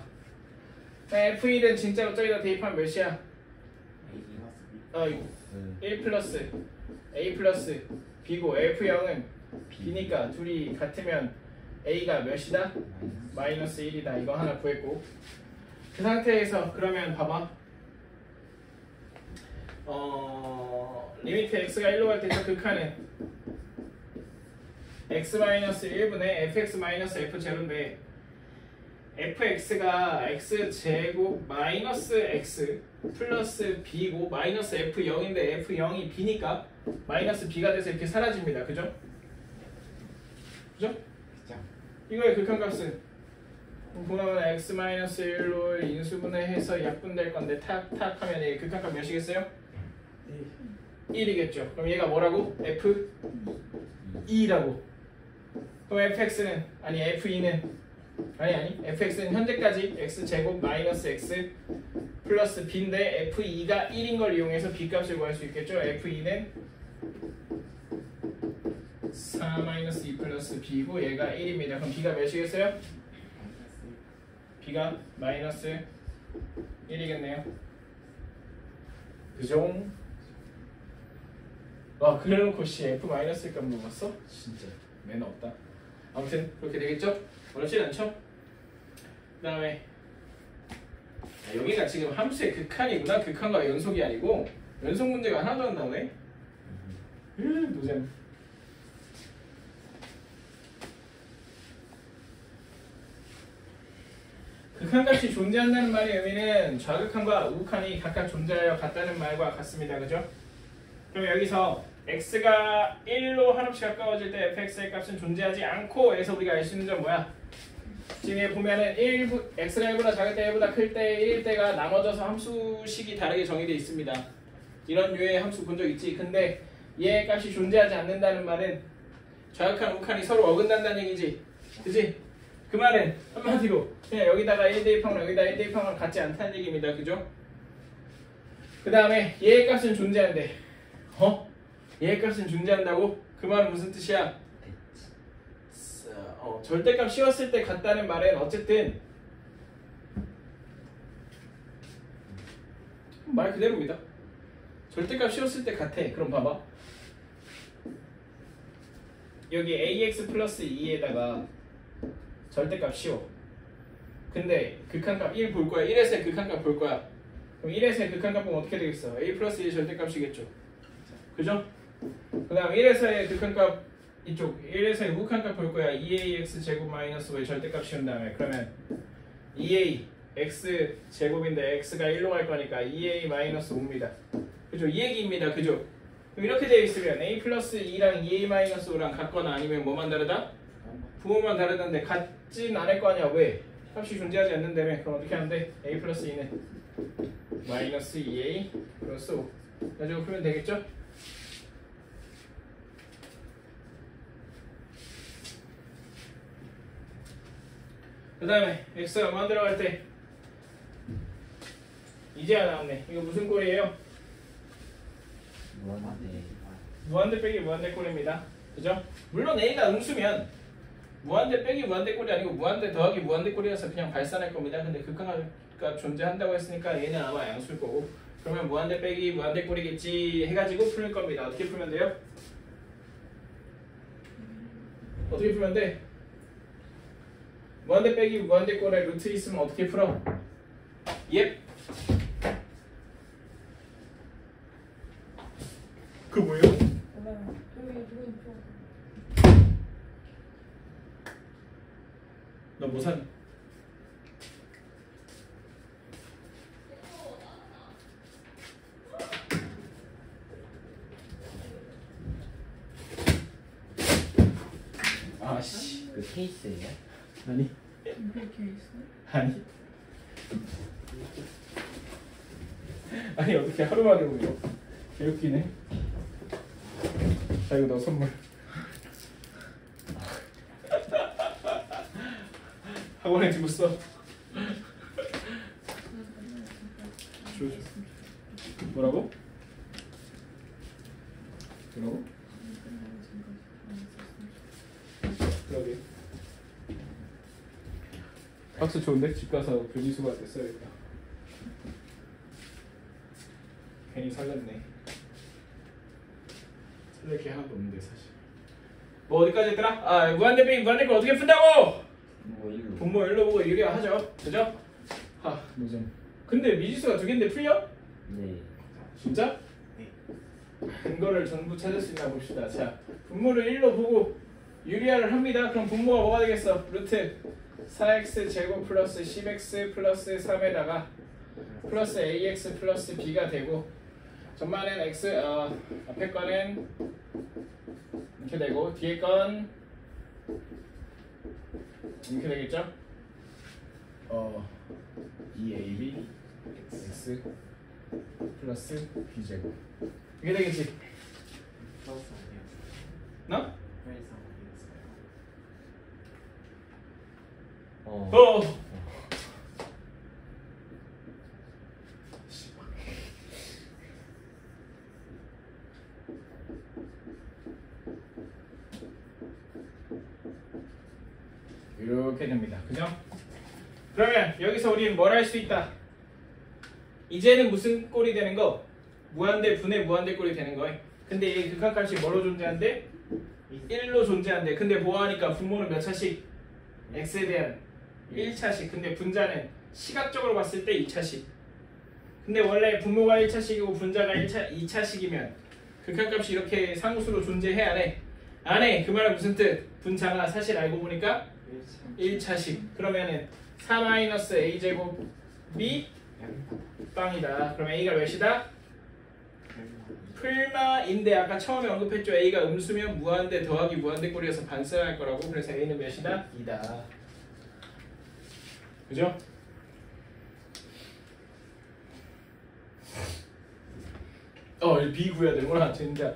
[SPEAKER 2] f1은 진짜로 저기다 대입하면 몇이야? 아이고 1 플러스 A 플러스 B고 F0은 B니까 둘이 같으면 A가 몇이다? 마이너스 1이다. 이거 하나 구했고 그 상태에서 그러면 봐봐 리미트 x가 1로 갈 때 저 극한은 x-1분의 fx-f0인데 fx가 x제곱 마이너스 x 플러스 b고 마이너스 f0인데 f0이 b니까 마이너스 b가 돼서 이렇게 사라집니다. 그죠? 그죠? 이거의 극한값은 보면 x-1로 인수분해해서 약분될 건데 탁탁 하면 이 극한값 몇이겠어요? 1이겠죠. 그럼 얘가 뭐라고? f2라고. 그럼 fx는 아니 f2는 아니 fx는 현재까지 x제곱 마이너스 x 플러스 b인데 f2가 1인 걸 이용해서 b값을 구할 수 있겠죠. f2는 4 마이너스 2 플러스 b고 얘가 1입니다. 그럼 b가 몇이겠어요? b가 마이너스 1이겠네요. 그죠? 와 그래놓고 씨 f 마이너스 값 먹었어? 진짜 매너 없다. 아무튼 그렇게 되겠죠? 어렵진 않죠? 그 다음에 여기가 지금 함수의 극한이구나. 극한과 연속이 아니고 연속 문제가 하나도 안 나오네. 노잼. 극한값이 존재한다는 말의 의미는 좌극한과 우극한이 각각 존재하여 같다는 말과 같습니다. 그죠? 그럼 여기서 x가 1로 한없이 가까워질 때 fx의 값은 존재하지 않고 에서 우리가 알 수 있는 점 뭐야? 지금 여기 보면은 x가 1보다 작을 때 1보다 클 때 1일 때가 나눠져서 함수식이 다르게 정의되어 있습니다. 이런 류의 함수 본 적 있지? 근데 얘의 값이 존재하지 않는다는 말은 좌극한, 우극한이 서로 어긋난다는 얘기지? 그지? 그 말은 한마디로 그냥 여기다가 1 대입하면 여기다 1 대입하면 같지 않다는 얘기입니다. 그죠? 그 다음에 얘의 값은 존재한대. 얘의 값은 존재한다고? 그 말은 무슨 뜻이야? 절대값 씌웠을 때 같다는 말은 어쨌든 말 그대로입니다. 절대값 씌웠을 때 같아. 그럼 봐봐. 여기 ax 플러스 2에다가 절대값 씌워. 근데 극한값 1 볼 거야. 1에서의 극한값 볼 거야. 그럼 1에서의 극한값 보면 어떻게 되겠어? a 플러스 1 절대값이겠죠. 그죠? 그 다음 1에서의 극한값 이쪽 1에서의 우극한값 볼 거야. 2ax 제곱 마이너스 5의 절대값 씌운 다음에 그러면 2a x 제곱인데 x가 1로 갈 거니까 2a 마이너스 5입니다. 그죠? 이 얘기입니다. 그죠? 그럼 이렇게 되어 있으면 a 플러스 2랑 2a 마이너스 5랑 같거나 아니면 뭐만 다르다? 부호만 다르다는데 같진 않을 거 아니야. 왜? 값이 존재하지 않는다며. 그럼 어떻게 하는데? a 플러스 2는 마이너스 2a 플러스 5 가지고 풀면 되겠죠? 그 다음에 x가 얼마 들어갈 때 이제야 나왔네. 이거 무슨 꼴이에요? 무한대 빼기 무한대 꼴입니다. 그죠? 물론 a가 음수면 무한대 빼기 무한대 꼴이 아니고 무한대 더하기 무한대 꼴이라서 그냥 발산할 겁니다. 근데 극한값 존재한다고 했으니까 얘는 아마 양수일 거고 그러면 무한대 빼기 무한대 꼴이겠지 해가지고 풀 겁니다. 어떻게 풀면 돼요? 어떻게 풀면 돼? 무한대 빼기 무한대 꼴에 루트 있으면 어떻게 풀어? 예. 그 뭐예요?
[SPEAKER 1] 몰라요. 저기
[SPEAKER 2] 너 뭐 산? 아씨.
[SPEAKER 3] 그 케이스예요?
[SPEAKER 2] 아니.
[SPEAKER 1] 이렇게 있어?
[SPEAKER 2] 아니. 아니 어떻게 하루 만에 오요? 개웃기네. 자 이거 너 선물. 학원에 두고 써. 줘. 뭐라고? 뭐라고? 그러게. 박수 좋은데? 집 가서 교지수가 때 써야겠다. 괜히 설렜네. 설렐 게 하나도 없는데 사실. 뭐 어디까지 했더라? 아 무한대표 무한대표 어떻게 푼다고?
[SPEAKER 3] 뭐 일로.
[SPEAKER 2] 분모 1로 보고 유리화 하죠. 그죠? 하 노잼. 근데 미지수가 두 개인데 풀려?
[SPEAKER 3] 네.
[SPEAKER 2] 진짜?
[SPEAKER 4] 네.
[SPEAKER 2] 근거를 전부 찾을 수 있나 봅시다. 자, 분모를 1로 보고 유리화를 합니다. 그럼 분모가 뭐가 되겠어? 루트 4x 제곱 플러스 10x 플러스 3에다가 플러스 ax 플러스 b가 되고 전반엔 x 앞에 거는 이렇게 되고 뒤에 건 이렇게 되겠죠? 2ab x 플러스 b제곱 이게 되겠지?
[SPEAKER 4] 플러스 아니었어요.
[SPEAKER 2] 나?
[SPEAKER 4] 플러스 아니었어요.
[SPEAKER 2] 어. 이렇게 됩니다. 그죠? 그러면 여기서 우리는 뭘 할 수 있다? 이제는 무슨 꼴이 되는 거? 무한대 분의 무한대 꼴이 되는 거예요. 근데 이 극한값이 뭐로 존재한대? 1로 존재한대. 근데 뭐하니까 분모는 몇 차씩? x에 대한 1차씩. 근데 분자는 시각적으로 봤을 때 2차씩. 근데 원래 분모가 1차씩이고 분자가 2차씩이면 극한값이 이렇게 상수로 존재해야 안 해? 안 해. 그 말은 무슨 뜻? 분자가 사실 알고 보니까 1차씩. 그러면은 4-a 제곱 b 빵이다. 그럼 a가 몇이다? 풀마인데 아까 처음에 언급했죠. a가 음수면 무한대 더하기 무한대 꼴이어서 반성할 거라고. 그래서 a는 몇이다? 2다. 그죠? b 구해야 되구나. 진짜.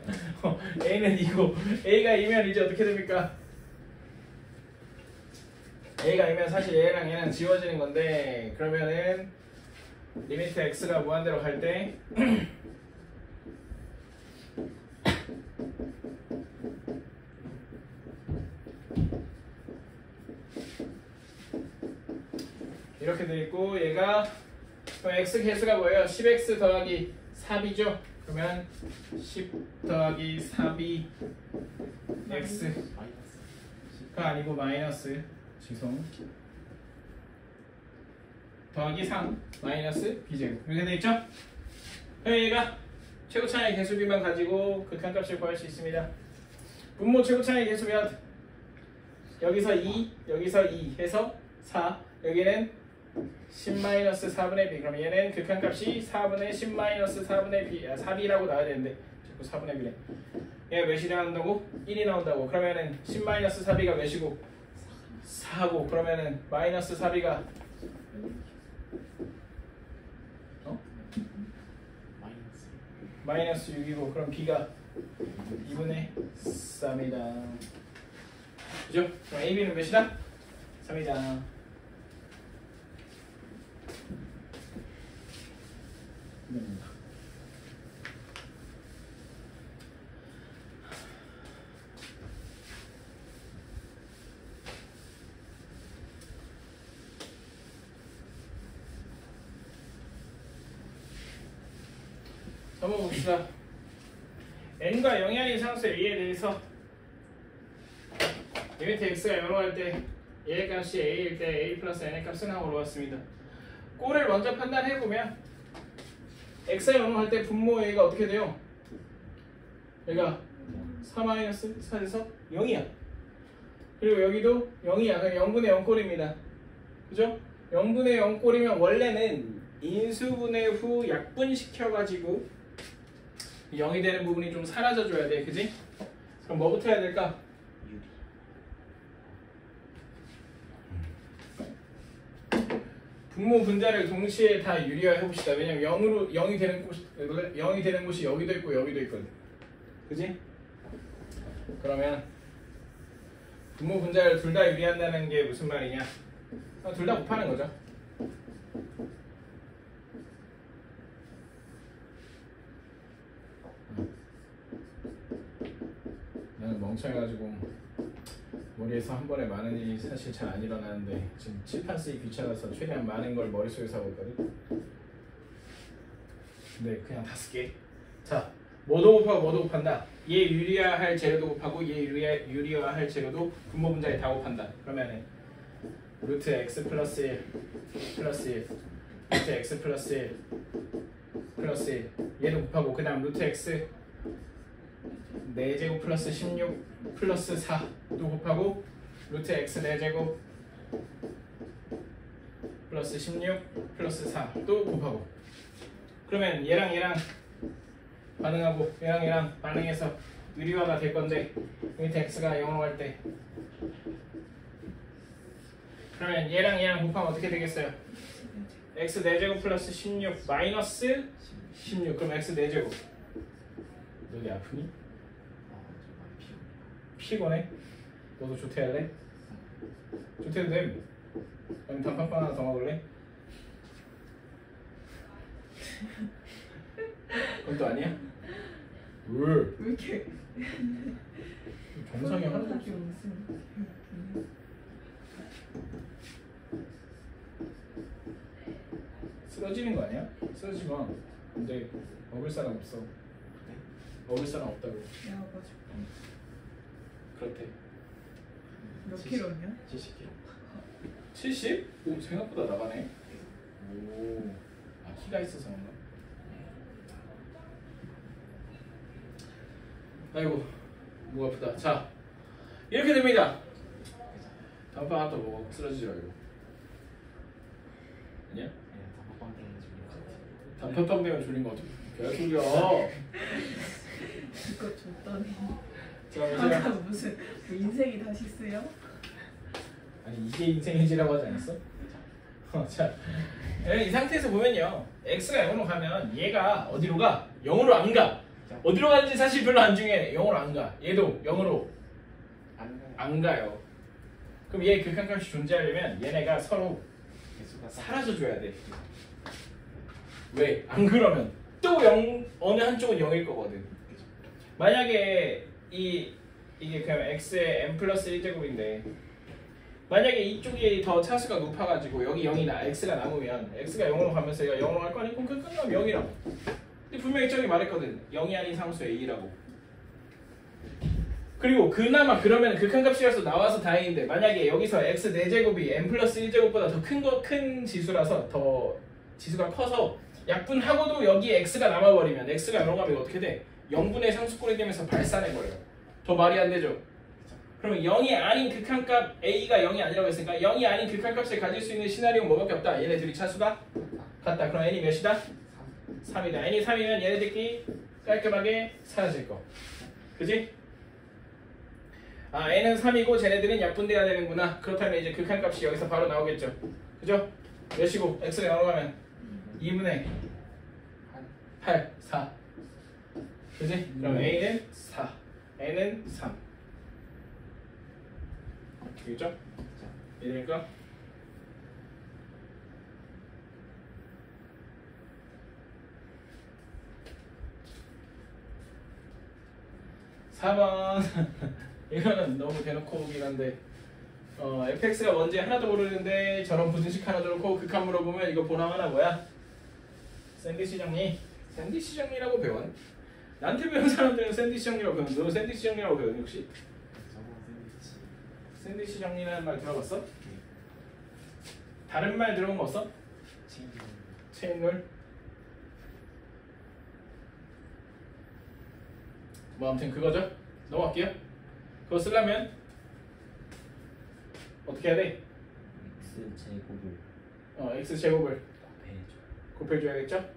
[SPEAKER 2] a는 2고 a가 2면 이제 어떻게 됩니까? a가 2면 사실 얘랑 얘랑 지워지는 건데 그러면은 리미트 x가 무한대로 갈 때 이렇게 돼 있고 얘가 그럼 x 개수가 뭐예요? 10x 더하기 4b죠? 그러면 10 더하기 4b x가 아니고 마이너스 지송 더하기 3 마이너스 b제곱 이렇게 돼 있죠? 그럼 얘가 최고차의 개수비만 가지고 극한값을 구할 수 있습니다. 분모 최고차의 개수면 여기서 2 여기서 2 해서 4 여기는 10-4분의 b. 그럼 얘는 극한값이 4분의 10-4분의 b 4b라고 나와야 되는데 자꾸 4분의 b래. 얘가 몇이 나온다고? 1이 나온다고. 그러면은 10-4b가 몇이고? 4고. 그러면은 마이너스 4b가 마이너스 6이고 그럼 b가 2분의 3이다. 그죠? 그럼 ab는 몇이다? 3이다. 한번 봅시다. n과 0이 아닌 상수 a에 대해서 리미트 x가 0으로 갈 때 얘의 값이 a일 때 a 플러스 n의 값은 하고 올라왔습니다. 꼴을 먼저 판단해보면 x가 0으로 갈 때 분모 a가 어떻게 돼요? 얘가 4-4에서 0이야. 그리고 여기도 0이야. 그럼 0분의 0 꼴입니다. 그죠? 0분의 0 꼴이면 원래는 인수분해 후 약분시켜가지고 0이 되는 부분이 좀 사라져줘야 돼. 그지? 그럼 뭐부터 해야 될까? 분모 분자를 동시에 다 유리화 해봅시다. 왜냐면 0이 되는 곳이 여기도 있고 여기도 있거든. 그지? 그러면 분모 분자를 둘 다 유리한다는 게 무슨 말이냐? 둘 다 곱하는 거죠. 나는 멍청해가지고 머리에서 한 번에 많은 일이 사실 잘 안 일어나는데 지금 칠판 쓰기 귀찮아서 최대한 많은 걸 머릿속에 하고 있거든. 네, 그냥 5개. 자, 뭐도 곱하고 뭐도 곱한다. 얘 유리화할 재료도 곱하고 얘 유리화할 재료도 분모 분자에 다 곱한다. 그러면은 루트 x 플러스 1 플러스 1 루트 x 플러스 1 플러스 1 얘도 곱하고 그 다음 루트 x 4제곱 플러스 16 플러스 4도 곱하고 루트 x 4제곱 플러스 16 플러스 4도 곱하고 그러면 얘랑 반응하고 얘랑 반응해서 유리화가 될 건데 밑에 x가 0으로 갈 때 그러면 얘랑 곱하면 어떻게 되겠어요? x 4제곱 플러스 16 마이너스 16 그럼 x 4제곱 너기 아프니? 피곤해? 너도 조퇴할래? 조퇴도 됨. 그럼 단팥빵 하나 더 먹을래? 그건 또 아니야? 왜?
[SPEAKER 1] 왜 이렇게
[SPEAKER 2] 정상이 하나도 없어.
[SPEAKER 1] 무슨
[SPEAKER 2] 쓰러지는 거 아니야? 쓰러지면 근데 먹을 사람 없어. 먹을 사람 없다고.
[SPEAKER 1] 야가지고
[SPEAKER 2] 그렇대.
[SPEAKER 1] 몇 킬로냐?
[SPEAKER 4] 70kg.
[SPEAKER 2] 70? 오 생각보다 나가네. 오. 아 키가 있어서 그런가? 아이고 목 아프다. 자 이렇게 됩니다. 단팥 하나 더 먹어. 쓰러지지 말고. 아니야?
[SPEAKER 4] 네, 단팥빵 때문에 좀 이렇게.
[SPEAKER 2] 단팥빵 되면 졸린 거 어떻게? 개소리야.
[SPEAKER 1] 이거 줬더니
[SPEAKER 2] 자
[SPEAKER 1] 아까
[SPEAKER 2] 보세요.
[SPEAKER 1] 무슨 뭐 인생이 다시 쓰여?
[SPEAKER 2] 아니 이게 인생이지라고 하지 않았어? 자, 이 상태에서 보면요, x가 0으로 가면 얘가 어디로 가? 0으로 안 가. 어디로 가는지 사실 별로 안 중요해. 0으로 안 가. 얘도 0으로 안 가요. 그럼 얘 극한값이 존재하려면 얘네가 서로
[SPEAKER 4] 개수가
[SPEAKER 2] 사라져줘야 돼. 왜? 안 그러면 또 0, 어느 한쪽은 0일 거거든. 만약에 이게 그냥 x의 n 플러스 1제곱인데 만약에 이쪽이 더 차수가 높아가지고 여기 0이나 x가 남으면 x가 0으로 가면서 얘가 0으로 갈 거 아니고 그럼 끝나면 0이라고. 근데 분명히 저기 말했거든. 0이 아닌 상수 a라고. 그리고 그나마 그러면 극한값이라서 나와서 다행인데 만약에 여기서 x 4제곱이 n 플러스 1제곱보다 더 큰 지수라서 더 지수가 커서 약분하고도 여기 x가 남아버리면 x가 0으로 가면 어떻게 돼? 0분의 상수꼴이 되면서 발산해버려요. 더 말이 안 되죠? 그러면 0이 아닌 극한값 a가 0이 아니라고 했으니까 0이 아닌 극한값을 가질 수 있는 시나리오는 뭐밖에 없다. 얘네들이 차수가 같다. 그럼 n이 몇이다? 3이다. n이 3이면 얘네들끼리 깔끔하게 사라질 거. 그지? 아 n은 3이고 쟤네들은 약분돼야 되는구나. 그렇다면 이제 극한값이 여기서 바로 나오겠죠. 그죠? 몇이고 x가 0으로 가면 2분의 8, 4. 그지? 그럼 a는 4, n은 3. 되겠죠? 이러니까 4번 이거는 너무 대놓고 오긴 한데 fx가 뭔지 하나도 모르는데 저런 부등식 하나도 놓고 극한 물어보면 이거 보람 하나 뭐야? 샌드위치 정리. 샌드위치 정리라고 배웠니? 나한테 배운 사람들은 샌드위치 정리라고 배웠니? 너 샌드위치 정리라고 배웠니 혹시?
[SPEAKER 4] 저거 샌드위치.
[SPEAKER 2] 샌드위치 정리라는 말 들어봤어? 다른 말 들어본 거 없어?
[SPEAKER 4] 체인지.
[SPEAKER 2] 체인룰? 뭐 아무튼 그거죠? 넘어갈게요. 그거 쓰려면 어떻게 해야 돼?
[SPEAKER 3] x제곱을
[SPEAKER 2] x제곱을
[SPEAKER 3] 곱해줘.
[SPEAKER 2] 곱해줘야겠죠?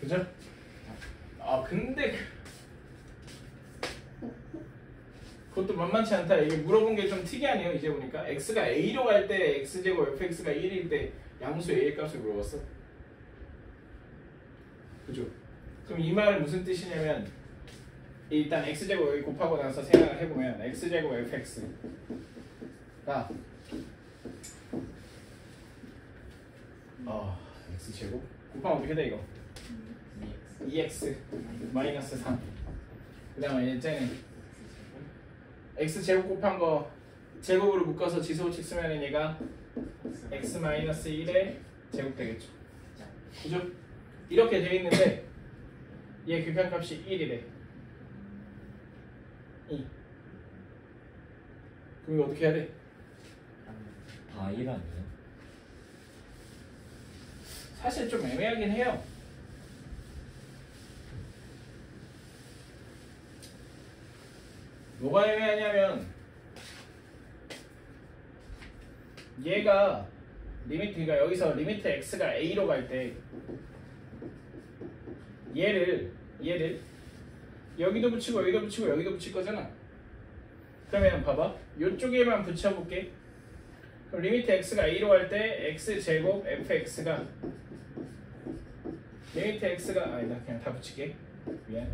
[SPEAKER 2] 그죠? 아 근데 그것도 만만치 않다. 이게 물어본 게 좀 특이하네요. 이제 보니까 x가 a로 갈 때 x제곱 fx가 1일 때 양수 a의 값을 물어봤어. 그죠? 그럼 이 말은 무슨 뜻이냐면 일단 x제곱 여기 곱하고 나서 생각을 해보면 x제곱 fx가 x제곱 곱하면 어떻게 돼 이거? 2x 마이너스 3. 그 다음에 이제는 x제곱 곱한 거 제곱으로 묶어서 지수호칙 쓰면 얘가 x 마이너스 1의 제곱 되겠죠. 그죠? 이렇게 돼 있는데 얘 극한값이 1이래. 2. 그럼 이거 어떻게 해야 돼?
[SPEAKER 3] 다 1 아니에요?
[SPEAKER 2] 사실 좀 애매하긴 해요. 뭐가 애매하냐면 얘가 리미트, 그러니까 여기서 리미트 x가 a로 갈 때 얘를 여기도 붙이고 여기도 붙이고 여기도 붙일 거잖아. 그러면 봐봐, 이쪽에만 붙여볼게. 그럼 리미트 x가 a로 갈 때 x제곱 fx가 리미트 x가 아니다, 그냥 다 붙일게. 미안.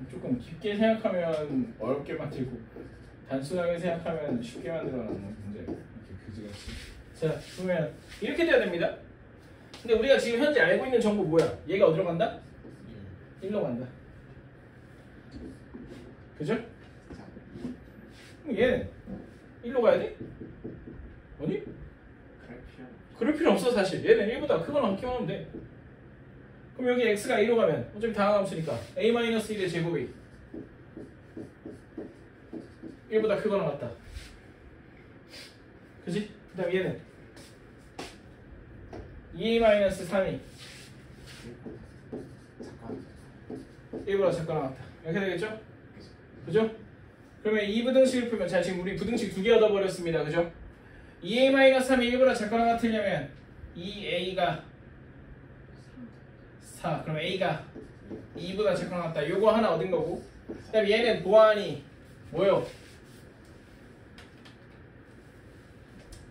[SPEAKER 2] 조금 깊게 생각하면 어렵게 만들고 단순하게 생각하면 쉽게 만들어놨는 문제. 이렇게 그지같이. 자, 그러면 이렇게 돼야 됩니다. 근데 우리가 지금 현재 알고 있는 정보 뭐야? 얘가 어디로 간다? 1로 간다. 그죠? 그럼 얘는 1로 가야 돼? 아니? 그럴 필요 없어 사실. 얘는 1보다 크거나 키우면 돼. 그럼 여기 x가 1로 가면 어차피 다항함수니까 a-1의 제곱이 1보다 크거나 같다. 그지? 그 다음 얘는 2a-3이 1보다 작거나 같다. 이렇게 되겠죠? 그죠? 그러면 이 부등식을 풀면, 자 지금 우리 부등식 두 개 얻어버렸습니다. 그죠? 2a-3이 1보다 작거나 같으려면 2a가 4, 그럼 a가 2보다 작거나 같다. 요거 하나 얻은 거고, 그 다음에 얘는 보안이 뭐요?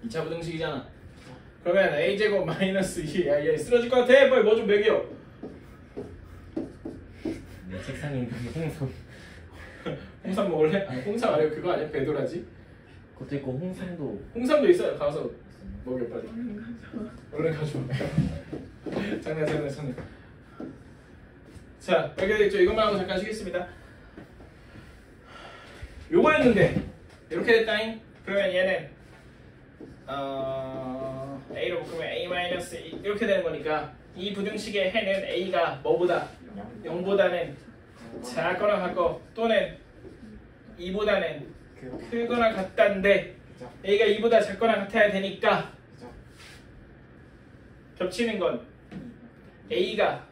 [SPEAKER 2] 2차 부등식이잖아. 그러면 a제곱 마이너스 2, 야 얘 쓰러질 것 같아. 빨리 뭐 좀 먹여.
[SPEAKER 3] 내 책상에 있는 홍삼.
[SPEAKER 2] 홍삼 먹을래? 아니 홍삼 아니고 그거 아니야? 배도라지?
[SPEAKER 3] 그것도 있고 홍삼도
[SPEAKER 2] 홍삼도 있어요. 가서 먹여 빨리. 얼른 가져와. 장난. 자, 여기 있죠. 이것만 하고 잠깐 쉬겠습니다. 요거였는데 이렇게 됐다잉. 그러면 얘는 a로 묶으면 a-2 이렇게 되는 거니까 이 부등식의 해는 a가 뭐보다 0보다는 작거나 같고 또는 2보다는 크거나 같다는데 a가 2보다 작거나 같아야 되니까 겹치는 건 a가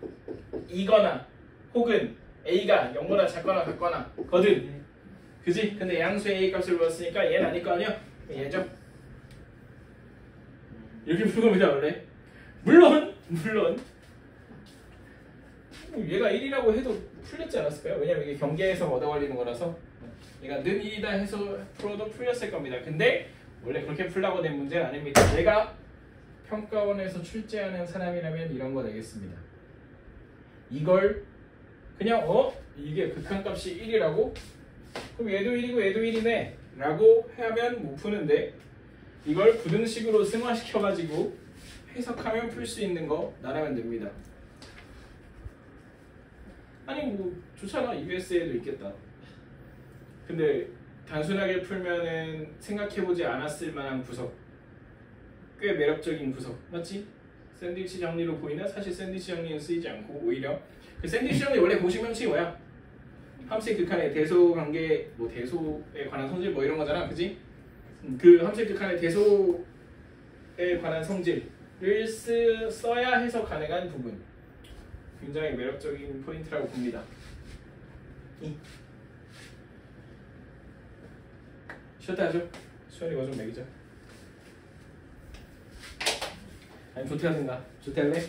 [SPEAKER 2] 2거나 혹은 a가 0보다 작거나 같거나 거든. 그지? 근데 양수의 a 값을 물었으니까 얘는 아닐 거 아니야? 얘죠? 이렇게 풀 겁니다 원래. 물론 얘가 1이라고 해도 풀렸지 않았을까요? 왜냐면 이게 경계에서 얻어 걸리는 거라서 얘가 는 1이다 해서 풀어도 풀렸을 겁니다. 근데 원래 그렇게 풀라고 된 문제는 아닙니다. 내가 평가원에서 출제하는 사람이라면 이런 거 내겠습니다. 이걸 그냥 이게 극한값이 1이라고? 그럼 얘도 1이고 얘도 1이네 라고 하면 못 푸는데 이걸 부등식으로 승화시켜가지고 해석하면 풀 수 있는 거 나라면 됩니다. 아니 뭐 좋잖아. EBS에도 있겠다. 근데 단순하게 풀면은 생각해보지 않았을 만한 구석, 꽤 매력적인 구석 맞지? 샌드위치 정리로 보이나? 사실 샌드위치 정리는 쓰이지 않고 오히려 그 샌드위치 정리 원래 공식 명칭이 뭐야? 함수의 극한의 대소 관계, 뭐 대소에 관한 성질 뭐 이런 거잖아, 그지? 그 함수의 극한의 대소에 관한 성질을 써야 해석 가능한 부분. 굉장히 매력적인 포인트라고 봅니다. 쉬었다 하죠? 수현이 뭐 좀 먹이자. 아니 조퇴하든가. 조퇴할래?